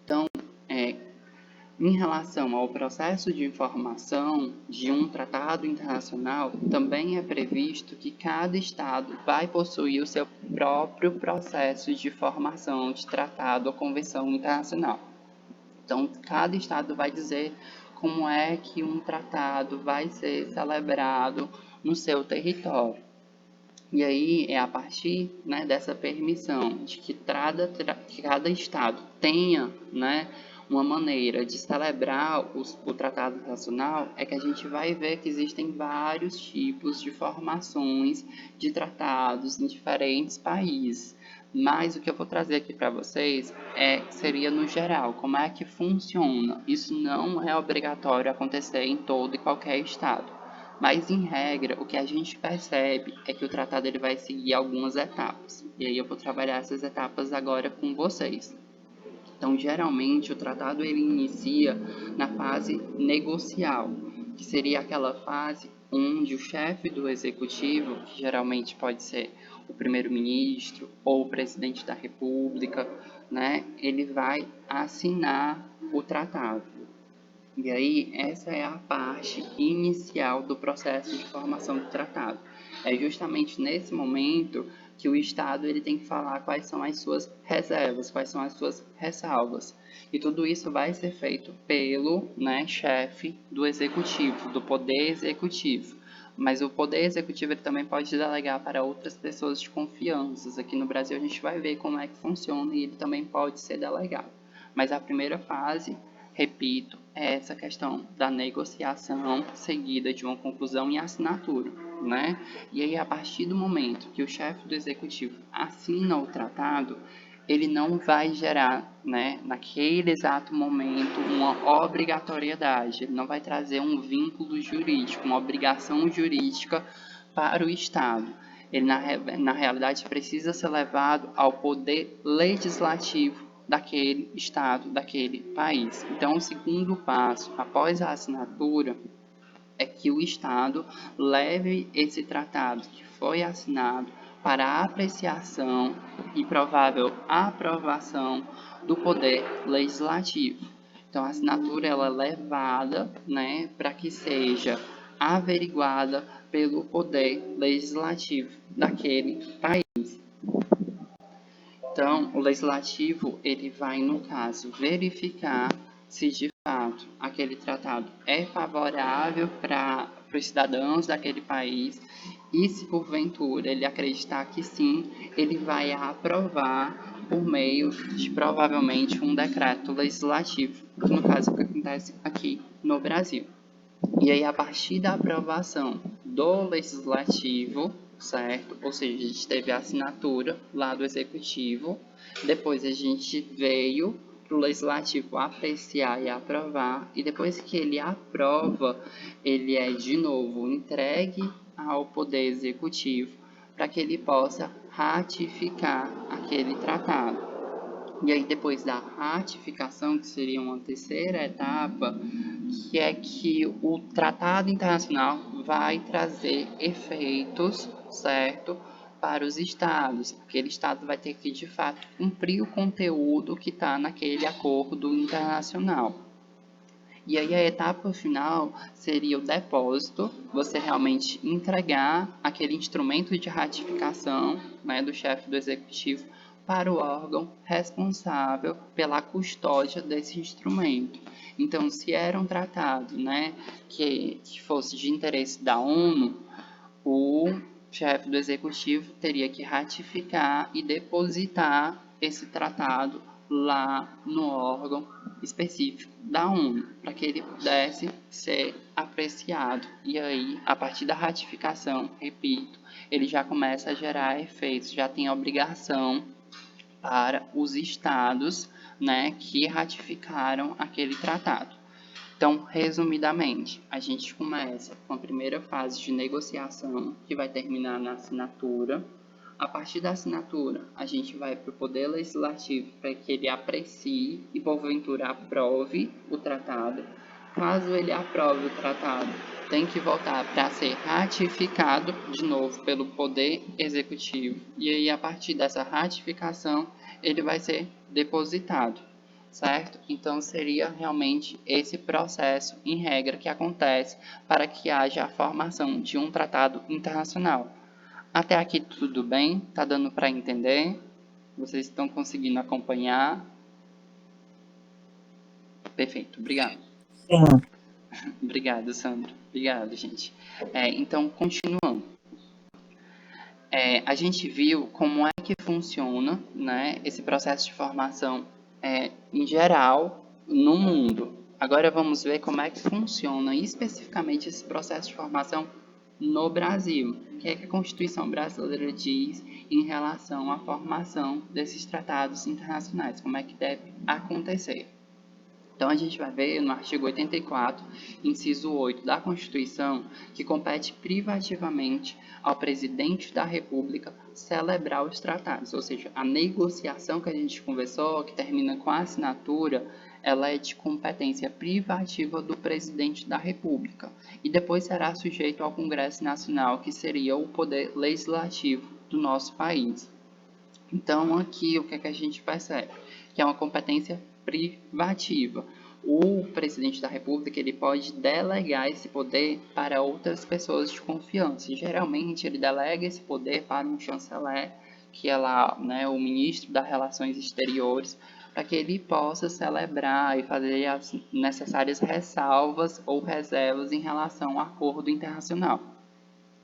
Então, em relação ao processo de informação de um tratado internacional, também é previsto que cada estado vai possuir o seu próprio processo de formação de tratado ou convenção internacional. Então, cada estado vai dizer como é que um tratado vai ser celebrado no seu território. E aí é a partir, né, dessa permissão de que cada Estado tenha, né, uma maneira de celebrar o Tratado Internacional, é que a gente vai ver que existem vários tipos de formações de tratados em diferentes países. Mas o que eu vou trazer aqui para vocês seria no geral, como é que funciona. Isso não é obrigatório acontecer em todo e qualquer Estado. Mas, em regra, o que a gente percebe é que o tratado ele vai seguir algumas etapas. E aí eu vou trabalhar essas etapas agora com vocês. Então, geralmente, o tratado ele inicia na fase negocial, que seria aquela fase onde o chefe do executivo, que geralmente pode ser o primeiro-ministro ou o presidente da república, né, ele vai assinar o tratado. E aí, essa é a parte inicial do processo de formação do tratado. É justamente nesse momento que o Estado ele tem que falar quais são as suas reservas, quais são as suas ressalvas. E tudo isso vai ser feito pelo, né, chefe do executivo, do poder executivo. Mas o poder executivo ele também pode delegar para outras pessoas de confiança. Aqui no Brasil a gente vai ver como é que funciona e ele também pode ser delegado. Mas a primeira fase, repito, é essa questão da negociação seguida de uma conclusão e assinatura, né? E aí, a partir do momento que o chefe do executivo assina o tratado, ele não vai gerar, né, naquele exato momento, uma obrigatoriedade, ele não vai trazer um vínculo jurídico, uma obrigação jurídica para o Estado. Ele, na realidade, precisa ser levado ao poder legislativo daquele estado, daquele país. Então, o segundo passo, após a assinatura, é que o Estado leve esse tratado que foi assinado para apreciação e provável aprovação do Poder Legislativo. Então, a assinatura ela é levada, né, para que seja averiguada pelo Poder Legislativo daquele país. Então, o legislativo ele vai, no caso, verificar se de fato aquele tratado é favorável para os cidadãos daquele país e se porventura ele acreditar que sim, ele vai aprovar por meio de provavelmente um decreto legislativo, que no caso é o que acontece aqui no Brasil. E aí, a partir da aprovação do legislativo, certo? Ou seja, a gente teve a assinatura lá do executivo, depois a gente veio para o legislativo apreciar e aprovar, e depois que ele aprova, ele é de novo entregue ao poder executivo para que ele possa ratificar aquele tratado. E aí, depois da ratificação, que seria uma terceira etapa, que é que o tratado internacional vai trazer efeitos, certo, para os estados. Aquele estado vai ter que, de fato, cumprir o conteúdo que está naquele acordo internacional. E aí a etapa final seria o depósito, você realmente entregar aquele instrumento de ratificação, né, do chefe do executivo para o órgão responsável pela custódia desse instrumento. Então, se era um tratado, né, que fosse de interesse da ONU, o chefe do executivo teria que ratificar e depositar esse tratado lá no órgão específico da ONU, para que ele pudesse ser apreciado. E aí, a partir da ratificação, repito, ele já começa a gerar efeitos, já tem obrigação para os estados, né, que ratificaram aquele tratado. Então, resumidamente, a gente começa com a primeira fase de negociação, que vai terminar na assinatura. A partir da assinatura, a gente vai para o Poder Legislativo para que ele aprecie e, porventura, aprove o tratado. Caso ele aprove o tratado, tem que voltar para ser ratificado de novo pelo Poder Executivo. E aí, a partir dessa ratificação, ele vai ser depositado, certo? Então, seria realmente esse processo, em regra, que acontece para que haja a formação de um tratado internacional. Até aqui tudo bem? Tá dando para entender? Vocês estão conseguindo acompanhar? Perfeito, obrigado. Sim. Obrigado, Sandro. Obrigado, gente. Então, continuando. A gente viu como é que funciona, né, esse processo de formação em geral no mundo. Agora vamos ver como é que funciona especificamente esse processo de formação no Brasil. O que é que a Constituição brasileira diz em relação à formação desses tratados internacionais? Como é que deve acontecer? Então, a gente vai ver no artigo 84, inciso 8 da Constituição, que compete privativamente ao presidente da República celebrar os tratados, ou seja, a negociação que a gente conversou, que termina com a assinatura, ela é de competência privativa do presidente da República e depois será sujeito ao Congresso Nacional, que seria o poder legislativo do nosso país. Então, aqui, o que é que a gente percebe? Que é uma competência privativa. O presidente da República ele pode delegar esse poder para outras pessoas de confiança. Geralmente, ele delega esse poder para um chanceler, que é lá, né, o ministro das Relações Exteriores, para que ele possa celebrar e fazer as necessárias ressalvas ou reservas em relação ao acordo internacional.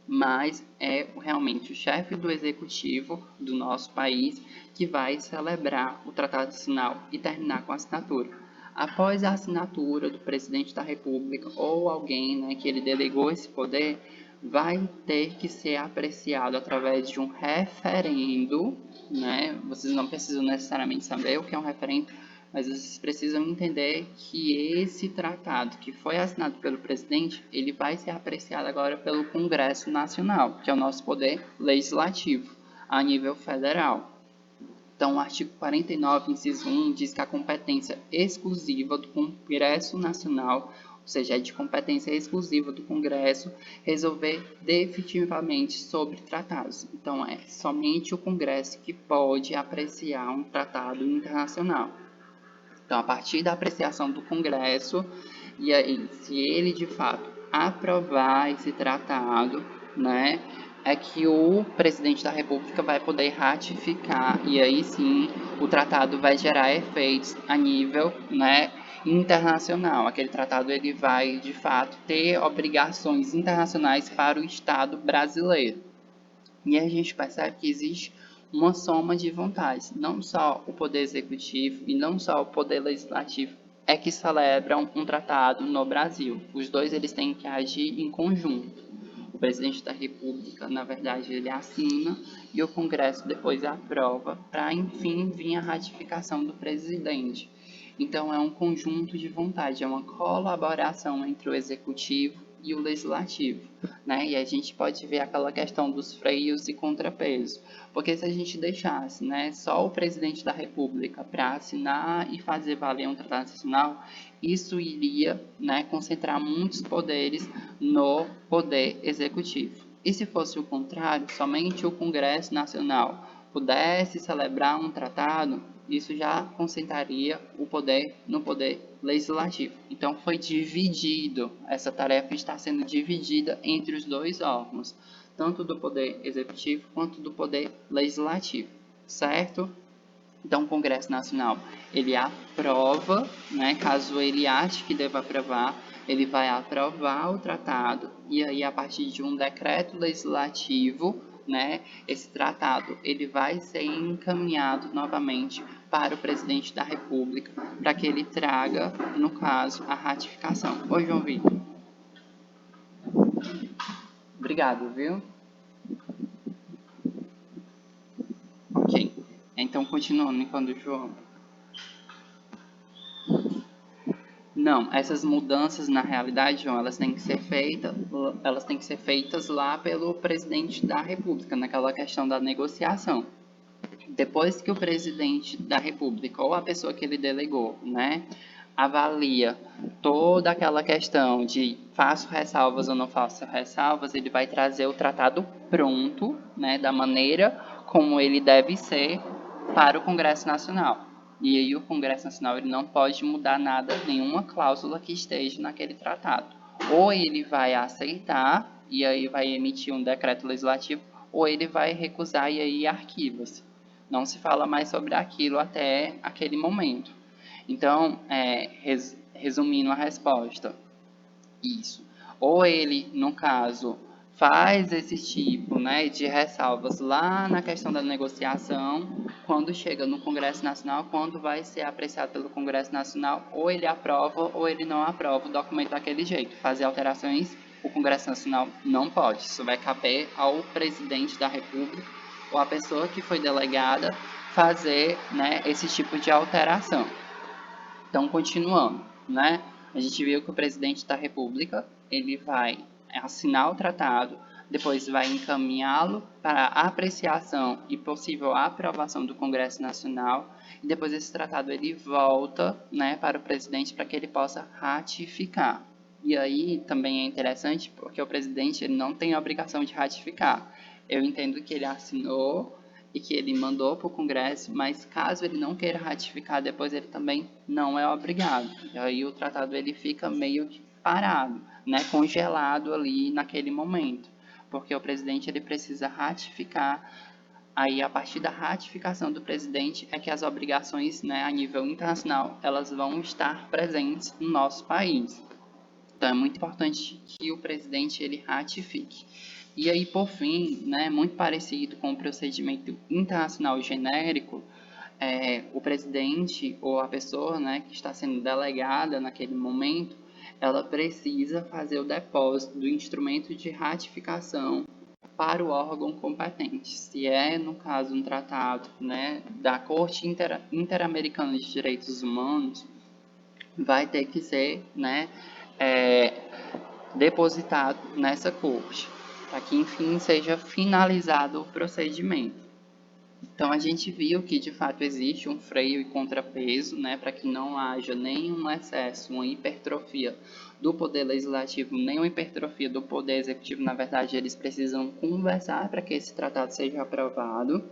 Mas é realmente o chefe do executivo do nosso país que vai celebrar o tratado final e terminar com a assinatura. Após a assinatura do presidente da República ou alguém, né, que ele delegou esse poder, vai ter que ser apreciado através de um referendo, né? Vocês não precisam necessariamente saber o que é um referendo, mas vocês precisam entender que esse tratado que foi assinado pelo presidente, ele vai ser apreciado agora pelo Congresso Nacional, que é o nosso poder legislativo a nível federal. Então, o artigo 49, inciso 1, diz que a competência exclusiva do Congresso Nacional, ou seja, é de competência exclusiva do Congresso, resolver definitivamente sobre tratados. Então, é somente o Congresso que pode apreciar um tratado internacional. Então, a partir da apreciação do Congresso, e aí, se ele de fato aprovar esse tratado, né, é que o presidente da República vai poder ratificar, e aí sim o tratado vai gerar efeitos a nível, né, internacional. Aquele tratado ele vai de fato ter obrigações internacionais para o Estado brasileiro. E a gente percebe que existe uma soma de vontades. Não só o poder executivo e não só o poder legislativo é que celebram um tratado no Brasil. Os dois eles têm que agir em conjunto. O presidente da República, na verdade, ele assina e o Congresso depois aprova para, enfim, vir a ratificação do presidente. Então, é um conjunto de vontade, é uma colaboração entre o executivo e o legislativo, né? E a gente pode ver aquela questão dos freios e contrapesos, porque se a gente deixasse, né, só o presidente da República para assinar e fazer valer um tratado nacional, isso iria, né, concentrar muitos poderes no poder executivo. E se fosse o contrário, somente o Congresso Nacional pudesse celebrar um tratado, isso já concentraria o poder no poder legislativo. Então foi dividido, essa tarefa está sendo dividida entre os dois órgãos, tanto do poder executivo quanto do poder legislativo, certo? Então o Congresso Nacional, ele aprova, né, caso ele ache que deva aprovar, ele vai aprovar o tratado e aí a partir de um decreto legislativo, né, esse tratado ele vai ser encaminhado novamente para o presidente da República para que ele traga, no caso, a ratificação. Oi, João Vitor. Obrigado, viu? Ok. Então, continuando enquanto João. Não, essas mudanças na realidade, João, elas têm que ser feitas lá pelo presidente da República, naquela questão da negociação. Depois que o presidente da República ou a pessoa que ele delegou, né, avalia toda aquela questão de faço ressalvas ou não faço ressalvas, ele vai trazer o tratado pronto, né, da maneira como ele deve ser para o Congresso Nacional. E aí o Congresso Nacional ele não pode mudar nada, nenhuma cláusula que esteja naquele tratado. Ou ele vai aceitar e aí vai emitir um decreto legislativo, ou ele vai recusar e aí arquiva-se. Não se fala mais sobre aquilo até aquele momento. Então, resumindo a resposta, isso. Ou ele, no caso, faz esse tipo, né, de ressalvas lá na questão da negociação, quando chega no Congresso Nacional, quando vai ser apreciado pelo Congresso Nacional, ou ele aprova ou ele não aprova o documento daquele jeito. Fazer alterações, o Congresso Nacional não pode. Isso vai caber ao presidente da República ou a pessoa que foi delegada fazer, né, esse tipo de alteração. Então, continuando, né, a gente viu que o presidente da República, ele vai assinar o tratado, depois vai encaminhá-lo para apreciação e possível aprovação do Congresso Nacional, e depois esse tratado ele volta, né, para o presidente para que ele possa ratificar. E aí também é interessante porque o presidente ele não tem a obrigação de ratificar. Eu entendo que ele assinou e que ele mandou para o Congresso, mas caso ele não queira ratificar, depois ele também não é obrigado. E aí o tratado ele fica meio que parado, né, congelado ali naquele momento, porque o presidente ele precisa ratificar. Aí a partir da ratificação do presidente é que as obrigações, né, a nível internacional, elas vão estar presentes no nosso país. Então é muito importante que o presidente ele ratifique. E aí, por fim, né, muito parecido com o procedimento internacional genérico, o presidente ou a pessoa, né, que está sendo delegada naquele momento, ela precisa fazer o depósito do instrumento de ratificação para o órgão competente. Se é, no caso, um tratado, né, da Corte Interamericana de Direitos Humanos, vai ter que ser, né, depositado nessa corte, para que enfim seja finalizado o procedimento. Então a gente viu que de fato existe um freio e contrapeso, né, para que não haja nenhum excesso, uma hipertrofia do poder legislativo, nem uma hipertrofia do poder executivo. Na verdade, eles precisam conversar para que esse tratado seja aprovado.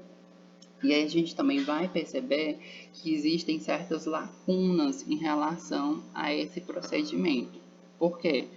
E aí a gente também vai perceber que existem certas lacunas em relação a esse procedimento. Por quê?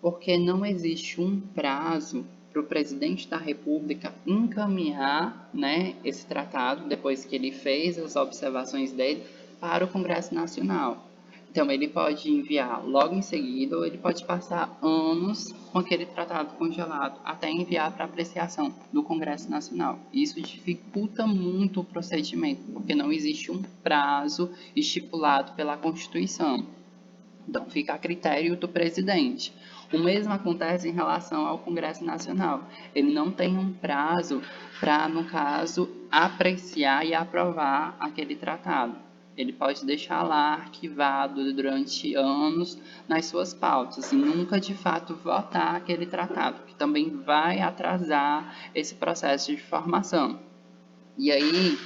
Porque não existe um prazo para o presidente da República encaminhar, né, esse tratado, depois que ele fez as observações dele, para o Congresso Nacional. Então, ele pode enviar logo em seguida, ou ele pode passar anos com aquele tratado congelado, até enviar para apreciação do Congresso Nacional. Isso dificulta muito o procedimento, porque não existe um prazo estipulado pela Constituição. Então, fica a critério do presidente. O mesmo acontece em relação ao Congresso Nacional. Ele não tem um prazo para, no caso, apreciar e aprovar aquele tratado. Ele pode deixar lá arquivado durante anos nas suas pautas e nunca de fato votar aquele tratado, que também vai atrasar esse processo de formação. E aí,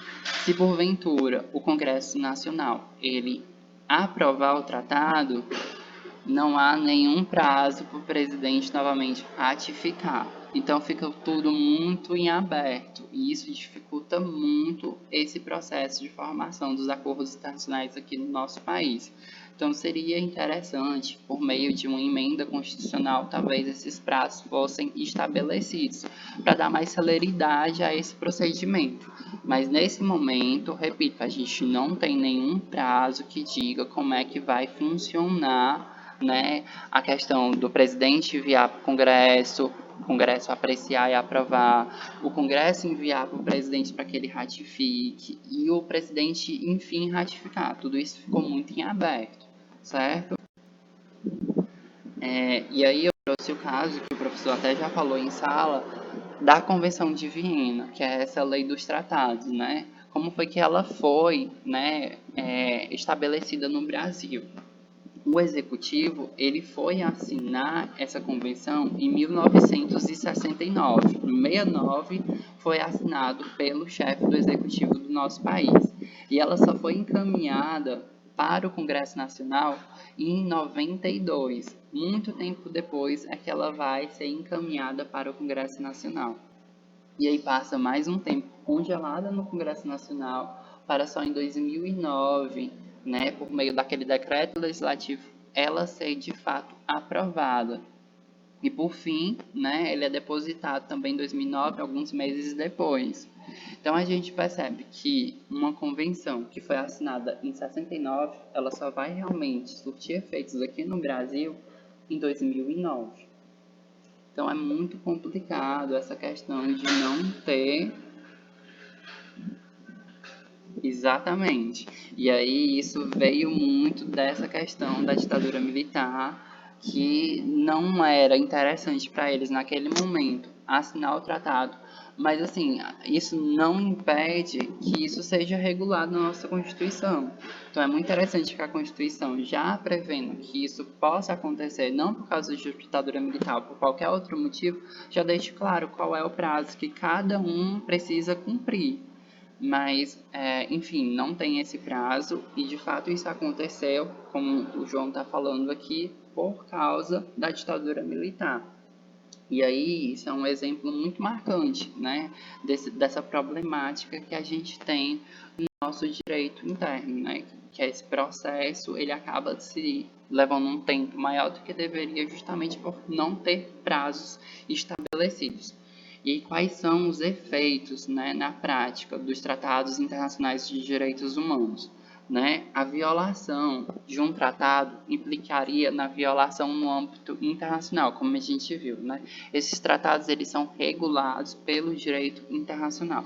se porventura o Congresso Nacional ele aprovar o tratado, não há nenhum prazo para o presidente novamente ratificar. Então fica tudo muito em aberto e isso dificulta muito esse processo de formação dos acordos internacionais aqui no nosso país. Então seria interessante, por meio de uma emenda constitucional, talvez esses prazos fossem estabelecidos para dar mais celeridade a esse procedimento. Mas nesse momento, repito, a gente não tem nenhum prazo que diga como é que vai funcionar, né, a questão do presidente enviar para o Congresso apreciar e aprovar, o Congresso enviar para o presidente para que ele ratifique e o presidente, enfim, ratificar. Tudo isso ficou muito em aberto, certo? E aí eu trouxe o caso que o professor até já falou em sala da Convenção de Viena, que é essa lei dos tratados, né? Como foi que ela foi, né, estabelecida no Brasil? O executivo ele foi assinar essa convenção em 1969. Em 69 foi assinado pelo chefe do executivo do nosso país. E ela só foi encaminhada para o Congresso Nacional em 92. Muito tempo depois é que ela vai ser encaminhada para o Congresso Nacional. E aí passa mais um tempo congelada no Congresso Nacional para só em 2009, né, por meio daquele decreto legislativo, ela ser de fato aprovada. E por fim, né, ele é depositado também em 2009, alguns meses depois. Então a gente percebe que uma convenção que foi assinada em 69, ela só vai realmente surtir efeitos aqui no Brasil em 2009. Então é muito complicado essa questão de não ter. Exatamente. E aí isso veio muito dessa questão da ditadura militar, que não era interessante para eles naquele momento assinar o tratado, mas assim, isso não impede que isso seja regulado na nossa Constituição. Então é muito interessante que a Constituição, já prevendo que isso possa acontecer, não por causa de ditadura militar, por qualquer outro motivo, já deixe claro qual é o prazo que cada um precisa cumprir. Mas, enfim, não tem esse prazo e de fato isso aconteceu, como o João está falando aqui, por causa da ditadura militar. E aí isso é um exemplo muito marcante, né, dessa problemática que a gente tem no nosso direito interno, né, que é esse processo, ele acaba se levando um tempo maior do que deveria justamente por não ter prazos estabelecidos. E quais são os efeitos, né, na prática dos tratados internacionais de direitos humanos? Né? A violação de um tratado implicaria na violação no âmbito internacional, como a gente viu. Né? Esses tratados eles são regulados pelo direito internacional.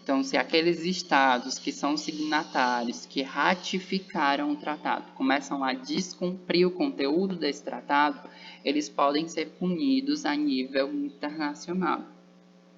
Então, se aqueles estados que são signatários, que ratificaram o tratado, começam a descumprir o conteúdo desse tratado, eles podem ser punidos a nível internacional.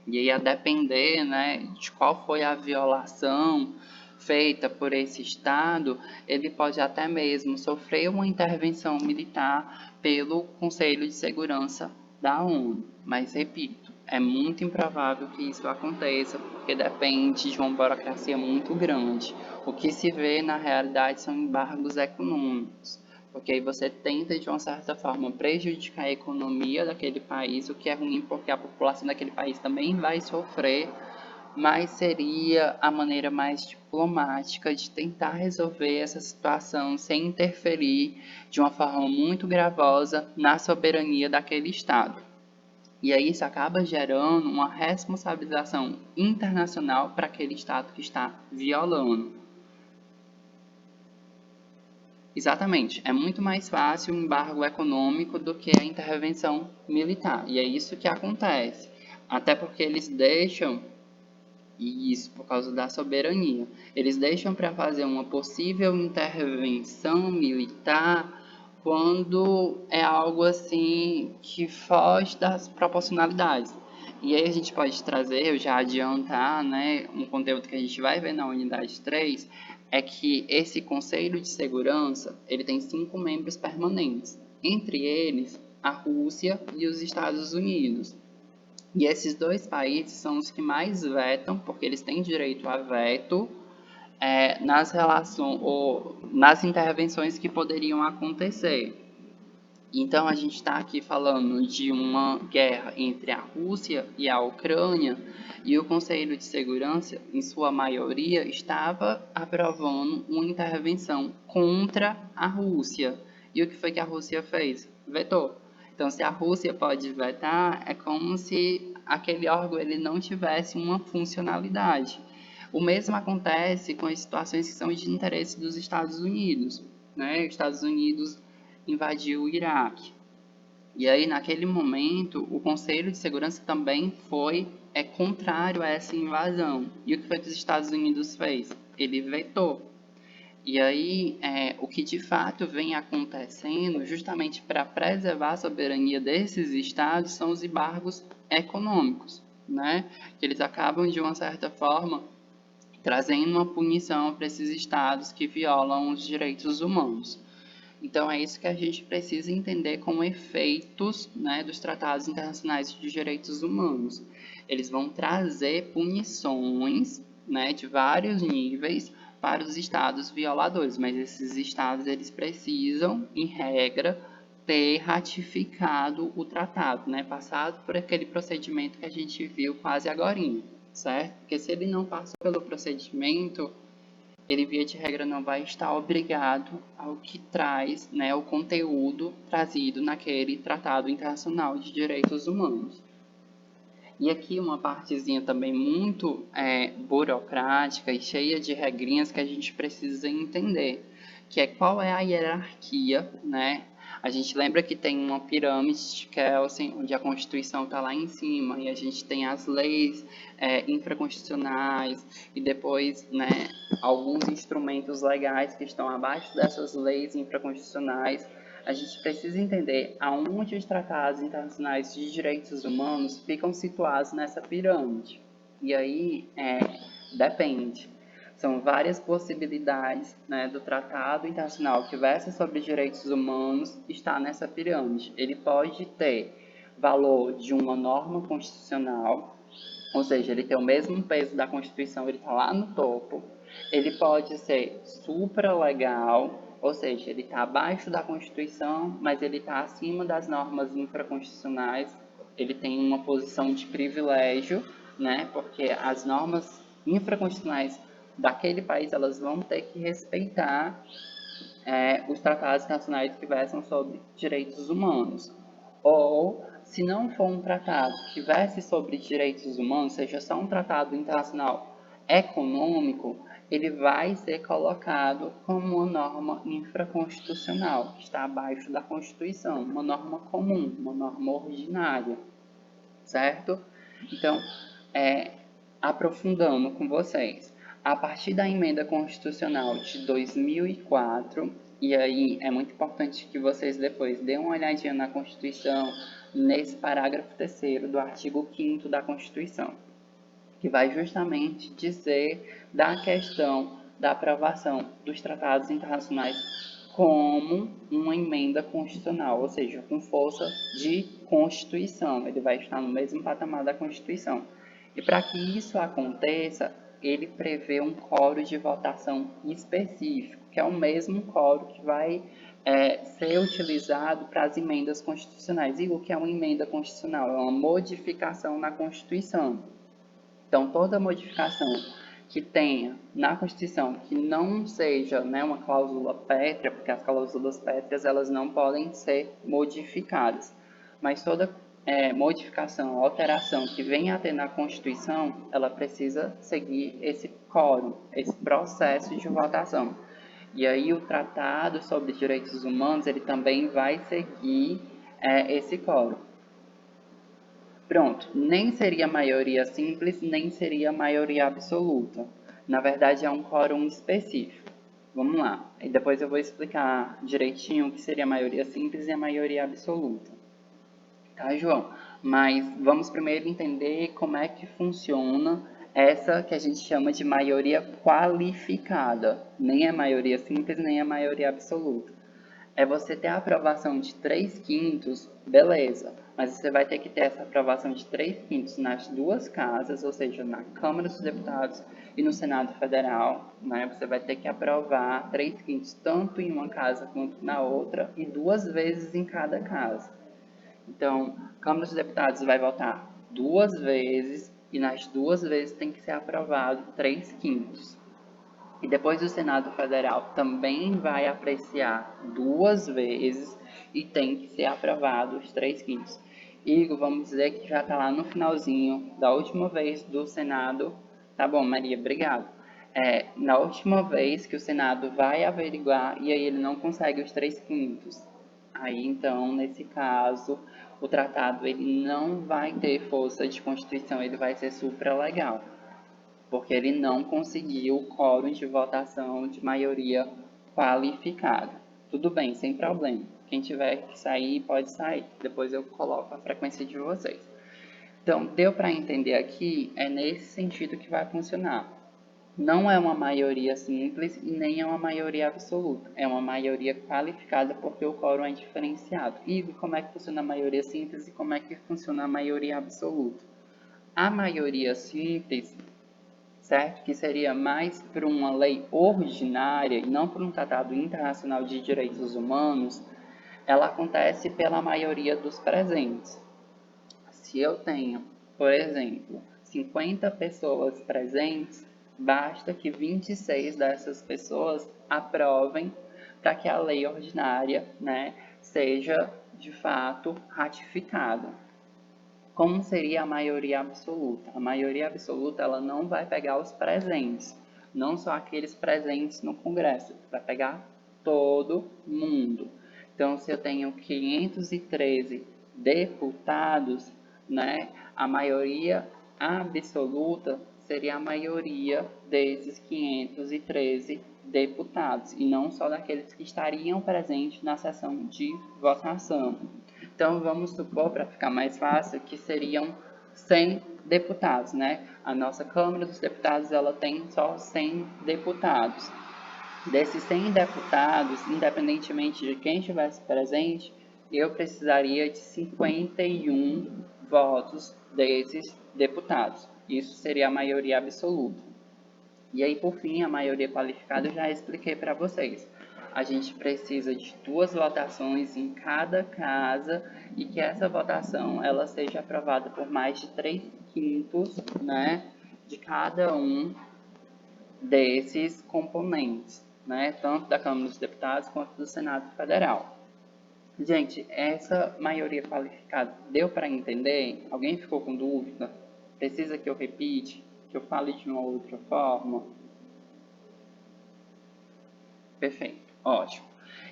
E aí, a depender, né, de qual foi a violação feita por esse Estado, ele pode até mesmo sofrer uma intervenção militar pelo Conselho de Segurança da ONU. Mas, repito, é muito improvável que isso aconteça, porque depende de uma burocracia muito grande. O que se vê, na realidade, são embargos econômicos, porque aí você tenta, de uma certa forma, prejudicar a economia daquele país, o que é ruim porque a população daquele país também vai sofrer, mas seria a maneira mais diplomática de tentar resolver essa situação sem interferir de uma forma muito gravosa na soberania daquele Estado. E aí isso acaba gerando uma responsabilização internacional para aquele Estado que está violando. Exatamente. É muito mais fácil o embargo econômico do que a intervenção militar. E é isso que acontece. Até porque eles deixam, e isso por causa da soberania, eles deixam para fazer uma possível intervenção militar quando é algo assim que foge das proporcionalidades. E aí a gente pode trazer, eu já adiantar, né, um conteúdo que a gente vai ver na unidade 3, é que esse Conselho de Segurança, ele tem 5 membros permanentes, entre eles a Rússia e os Estados Unidos. E esses dois países são os que mais vetam, porque eles têm direito a veto nas relações ou nas intervenções que poderiam acontecer. Então a gente está aqui falando de uma guerra entre a Rússia e a Ucrânia, e o Conselho de Segurança, em sua maioria, estava aprovando uma intervenção contra a Rússia. E o que foi que a Rússia fez? Vetou. Então, se a Rússia pode vetar, é como se aquele órgão ele não tivesse uma funcionalidade. O mesmo acontece com as situações que são de interesse dos Estados Unidos. Né? Os Estados Unidos invadiu o Iraque. E aí, naquele momento, o Conselho de Segurança também foi contrário a essa invasão. E o que foi que os Estados Unidos fez? Ele vetou. E aí, o que de fato vem acontecendo, justamente para preservar a soberania desses estados, são os embargos econômicos, né? Que eles acabam, de uma certa forma, trazendo uma punição para esses estados que violam os direitos humanos. Então, é isso que a gente precisa entender como efeitos, né, dos tratados internacionais de direitos humanos. Eles vão trazer punições, né, de vários níveis para os estados violadores, mas esses estados eles precisam, em regra, ter ratificado o tratado, né, passado por aquele procedimento que a gente viu quase agorinha, certo? Porque se ele não passa pelo procedimento, ele, via de regra, não vai estar obrigado ao que traz, né, o conteúdo trazido naquele Tratado Internacional de Direitos Humanos. E aqui uma partezinha também muito burocrática e cheia de regrinhas que a gente precisa entender, que é qual é a hierarquia, né, A gente lembra que tem uma pirâmide de Kelsen, onde a Constituição está lá em cima, e a gente tem as leis infraconstitucionais, e depois, né, alguns instrumentos legais que estão abaixo dessas leis infraconstitucionais. A gente precisa entender aonde os tratados internacionais de direitos humanos ficam situados nessa pirâmide. E aí, depende. São várias possibilidades, né, do tratado internacional que versa sobre direitos humanos estar nessa pirâmide. Ele pode ter valor de uma norma constitucional, ou seja, ele tem o mesmo peso da Constituição, ele está lá no topo. Ele pode ser supralegal, ou seja, ele está abaixo da Constituição, mas ele está acima das normas infraconstitucionais. Ele tem uma posição de privilégio, né, porque as normas infraconstitucionais daquele país, elas vão ter que respeitar os tratados internacionais que versam sobre direitos humanos. Ou, se não for um tratado que verse sobre direitos humanos, seja só um tratado internacional econômico, ele vai ser colocado como uma norma infraconstitucional, que está abaixo da Constituição, uma norma comum, uma norma ordinária, certo? Então, aprofundando com vocês, a partir da emenda constitucional de 2004, e aí é muito importante que vocês depois dêem uma olhadinha na Constituição, nesse parágrafo 3º do artigo 5º da Constituição, que vai justamente dizer da questão da aprovação dos tratados internacionais como uma emenda constitucional, ou seja, com força de Constituição. Ele vai estar no mesmo patamar da Constituição. E para que isso aconteça, ele prevê um quórum de votação específico, que é o mesmo quórum que vai ser utilizado para as emendas constitucionais. E o que é uma emenda constitucional? É uma modificação na Constituição. Então, toda modificação que tenha na Constituição que não seja, né, uma cláusula pétrea, porque as cláusulas pétreas elas não podem ser modificadas, mas toda modificação, alteração que venha a ter na Constituição, ela precisa seguir esse quórum, esse processo de votação. E aí o Tratado sobre Direitos Humanos, ele também vai seguir esse quórum. Pronto, nem seria maioria simples, nem seria maioria absoluta. Na verdade, é um quórum específico. Vamos lá, e depois eu vou explicar direitinho o que seria a maioria simples e a maioria absoluta. Tá, João? Mas vamos primeiro entender como é que funciona essa que a gente chama de maioria qualificada. Nem é maioria simples, nem é maioria absoluta. É você ter a aprovação de 3/5, beleza. Mas você vai ter que ter essa aprovação de 3/5 nas duas casas, ou seja, na Câmara dos Deputados e no Senado Federal, né? Você vai ter que aprovar 3/5 tanto em uma casa quanto na outra e 2 vezes em cada casa. Então, a Câmara dos Deputados vai votar 2 vezes e nas 2 vezes tem que ser aprovado 3/5. E depois o Senado Federal também vai apreciar 2 vezes e tem que ser aprovado os 3/5. Igor, vamos dizer que já está lá no finalzinho da última vez do Senado. Tá bom, Maria, obrigado. Na última vez que o Senado vai averiguar e aí ele não consegue os 3/5. Aí, então, nesse caso, o tratado ele não vai ter força de Constituição, ele vai ser supralegal, porque ele não conseguiu o quórum de votação de maioria qualificada. Tudo bem, sem problema. Quem tiver que sair, pode sair. Depois eu coloco a frequência de vocês. Então, deu para entender aqui? É nesse sentido que vai funcionar. Não é uma maioria simples e nem é uma maioria absoluta. É uma maioria qualificada porque o quórum é diferenciado. E como é que funciona a maioria simples e como é que funciona a maioria absoluta? A maioria simples, certo? Que seria mais por uma lei ordinária e não por um tratado internacional de direitos humanos, ela acontece pela maioria dos presentes. Se eu tenho, por exemplo, 50 pessoas presentes, basta que 26 dessas pessoas aprovem para que a lei ordinária, né, seja de fato ratificada. Como seria a maioria absoluta? A maioria absoluta ela não vai pegar os presentes, não só aqueles presentes no Congresso, vai pegar todo mundo. Então, se eu tenho 513 deputados, né, a maioria absoluta seria a maioria desses 513 deputados, e não só daqueles que estariam presentes na sessão de votação. Então, vamos supor, para ficar mais fácil, que seriam 100 deputados, né? A nossa Câmara dos Deputados, ela tem só 100 deputados. Desses 100 deputados, independentemente de quem estivesse presente, eu precisaria de 51 votos desses deputados. Isso seria a maioria absoluta. E aí, por fim, a maioria qualificada eu já expliquei para vocês. A gente precisa de 2 votações em cada casa e que essa votação ela seja aprovada por mais de 3/5, né, de cada um desses componentes, né, tanto da Câmara dos Deputados quanto do Senado Federal. Gente, essa maioria qualificada deu para entender? Alguém ficou com dúvida? Precisa que eu repita? Que eu fale de uma outra forma? Perfeito, ótimo.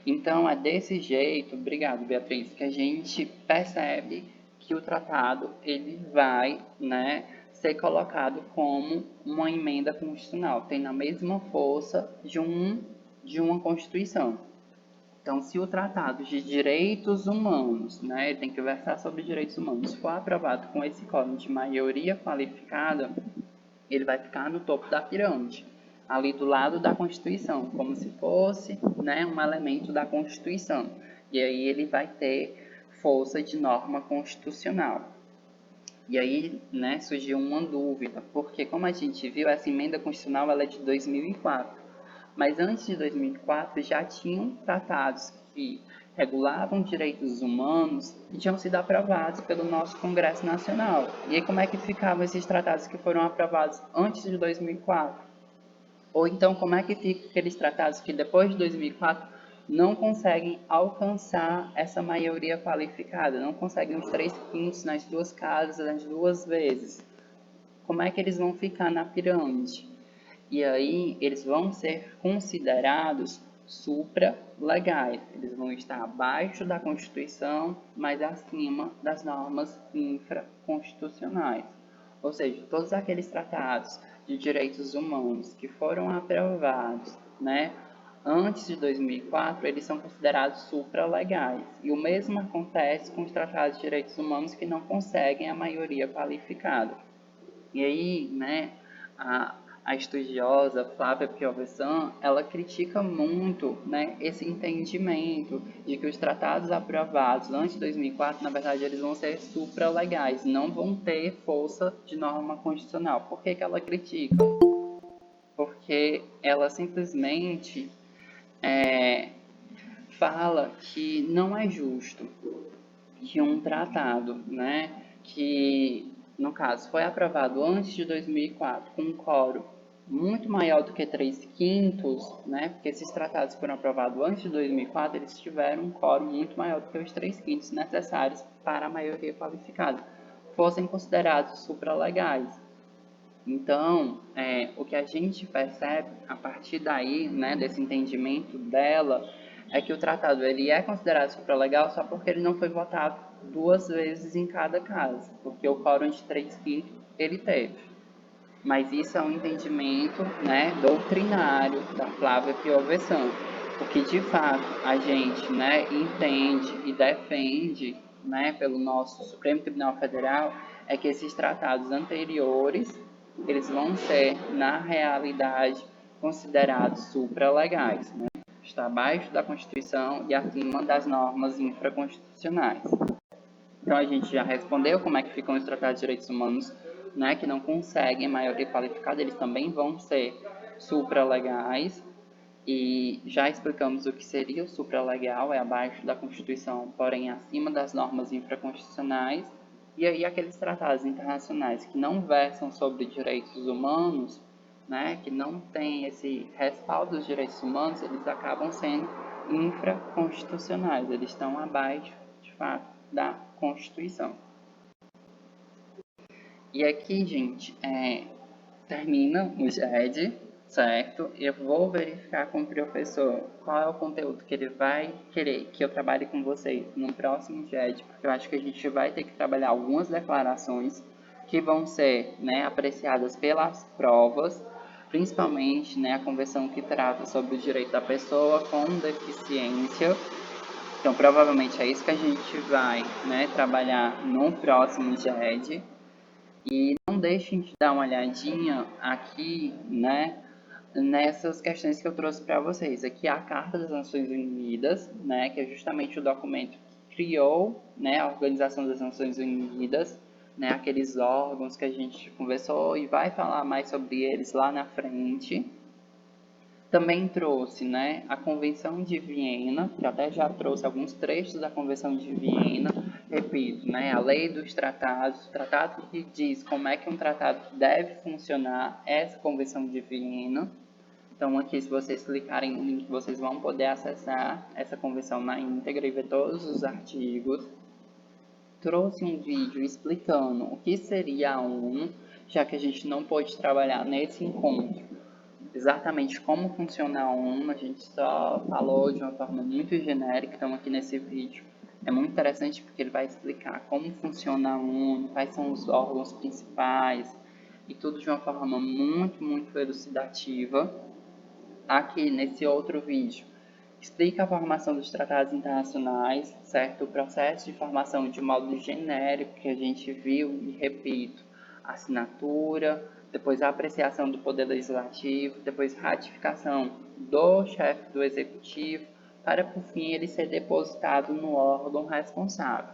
Então, é desse jeito, obrigado, Beatriz, que a gente percebe que o tratado ele vai, né, ser colocado como uma emenda constitucional, tem a mesma força de uma Constituição. Então, se o Tratado de Direitos Humanos, né, ele tem que versar sobre direitos humanos, for aprovado com esse quórum de maioria qualificada, ele vai ficar no topo da pirâmide, ali do lado da Constituição, como se fosse, né, um elemento da Constituição. E aí ele vai ter força de norma constitucional. E aí, né, surgiu uma dúvida, porque como a gente viu, essa emenda constitucional ela é de 2004. Mas antes de 2004 já tinham tratados que regulavam direitos humanos e tinham sido aprovados pelo nosso Congresso Nacional. E aí como é que ficavam esses tratados que foram aprovados antes de 2004? Ou então como é que ficam aqueles tratados que depois de 2004 não conseguem alcançar essa maioria qualificada, não conseguem os 3/5 nas 2 casas, nas 2 vezes? Como é que eles vão ficar na pirâmide? E aí eles vão ser considerados supralegais. Eles vão estar abaixo da Constituição, mas acima das normas infraconstitucionais. Ou seja, todos aqueles tratados de direitos humanos que foram aprovados, né, antes de 2004, eles são considerados supralegais. E o mesmo acontece com os tratados de direitos humanos que não conseguem a maioria qualificada. E aí, né, a estudiosa Flávia Piovesan, ela critica muito, né, esse entendimento de que os tratados aprovados antes de 2004, na verdade, eles vão ser supralegais, não vão ter força de norma constitucional. Por que que ela critica? Porque ela simplesmente fala que não é justo que um tratado, né, que no caso foi aprovado antes de 2004 com um quórum muito maior do que 3/5, né, porque esses tratados foram aprovados antes de 2004, eles tiveram um quórum muito maior do que os 3/5 necessários para a maioria qualificada, fossem considerados supralegais. Então, o que a gente percebe a partir daí, né, desse entendimento dela, é que o tratado ele é considerado supralegal só porque ele não foi votado 2 vezes em cada caso, porque o quórum de 3/5 ele teve. Mas isso é um entendimento, né, doutrinário da Flávia Piovesan, porque de fato a gente, né, entende e defende, né, pelo nosso Supremo Tribunal Federal, é que esses tratados anteriores eles vão ser, na realidade, considerados supralegais, né? Está abaixo da Constituição e acima das normas infraconstitucionais. Então, a gente já respondeu como é que ficam os tratados de direitos humanos, né, que não conseguem maioria qualificada, eles também vão ser supralegais, e já explicamos o que seria o supralegal, é abaixo da Constituição, porém acima das normas infraconstitucionais. E aí aqueles tratados internacionais que não versam sobre direitos humanos, né, que não têm esse respaldo dos direitos humanos, eles acabam sendo infraconstitucionais, eles estão abaixo, de fato, da Constituição. E aqui, gente, termina o GED, certo? Eu vou verificar com o professor qual é o conteúdo que ele vai querer que eu trabalhe com vocês no próximo GED, porque eu acho que a gente vai ter que trabalhar algumas declarações que vão ser, né, apreciadas pelas provas, principalmente, né, a convenção que trata sobre o direito da pessoa com deficiência. Então, provavelmente é isso que a gente vai, né, trabalhar no próximo GED. E não deixem de dar uma olhadinha aqui, né, nessas questões que eu trouxe para vocês. Aqui a Carta das Nações Unidas, né, que é justamente o documento que criou, né, a Organização das Nações Unidas, né, aqueles órgãos que a gente conversou e vai falar mais sobre eles lá na frente. Também trouxe, né, a Convenção de Viena, que até já trouxe alguns trechos da Convenção de Viena. Repito, né, a lei dos tratados, o tratado que diz como é que um tratado deve funcionar, essa Convenção de Viena. Então, aqui, se vocês clicarem no link, vocês vão poder acessar essa convenção na íntegra e ver todos os artigos. Trouxe um vídeo explicando o que seria a ONU, já que a gente não pôde trabalhar nesse encontro exatamente como funciona a ONU, a gente só falou de uma forma muito genérica, então aqui nesse vídeo é muito interessante porque ele vai explicar como funciona a ONU, quais são os órgãos principais e tudo de uma forma muito elucidativa. Aqui nesse outro vídeo explica a formação dos tratados internacionais, certo? O processo de formação de modo genérico que a gente viu e repito, assinatura, depois a apreciação do poder legislativo, depois ratificação do chefe do executivo, para por fim ele ser depositado no órgão responsável.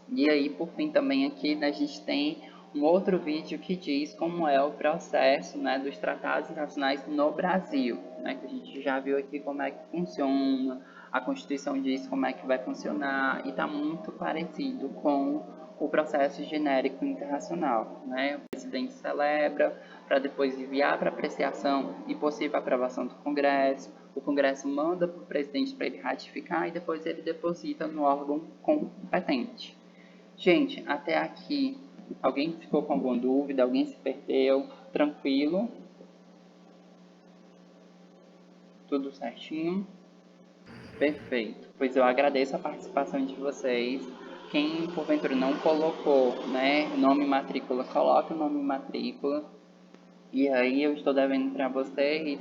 E aí, por fim, também aqui, né, a gente tem um outro vídeo que diz como é o processo, né, dos tratados internacionais no Brasil, né, que a gente já viu aqui como é que funciona, a Constituição diz como é que vai funcionar e está muito parecido com o processo genérico internacional, né? O presidente celebra para depois enviar para apreciação e possível aprovação do Congresso. O Congresso manda para o presidente para ele ratificar e depois ele deposita no órgão competente. Gente, até aqui, alguém ficou com alguma dúvida? Alguém se perdeu? Tranquilo? Tudo certinho? Perfeito. Pois eu agradeço a participação de vocês. Quem porventura não colocou, né, nome e matrícula, coloque o nome e matrícula. E aí eu estou devendo para vocês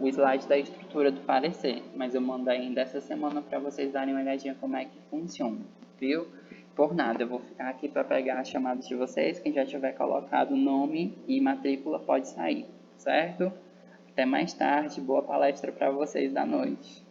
o slide da estrutura do parecer, mas eu mando ainda essa semana para vocês darem uma olhadinha como é que funciona, viu? Por nada, eu vou ficar aqui para pegar as chamadas de vocês. Quem já tiver colocado nome e matrícula pode sair, certo? Até mais tarde, boa palestra para vocês da noite.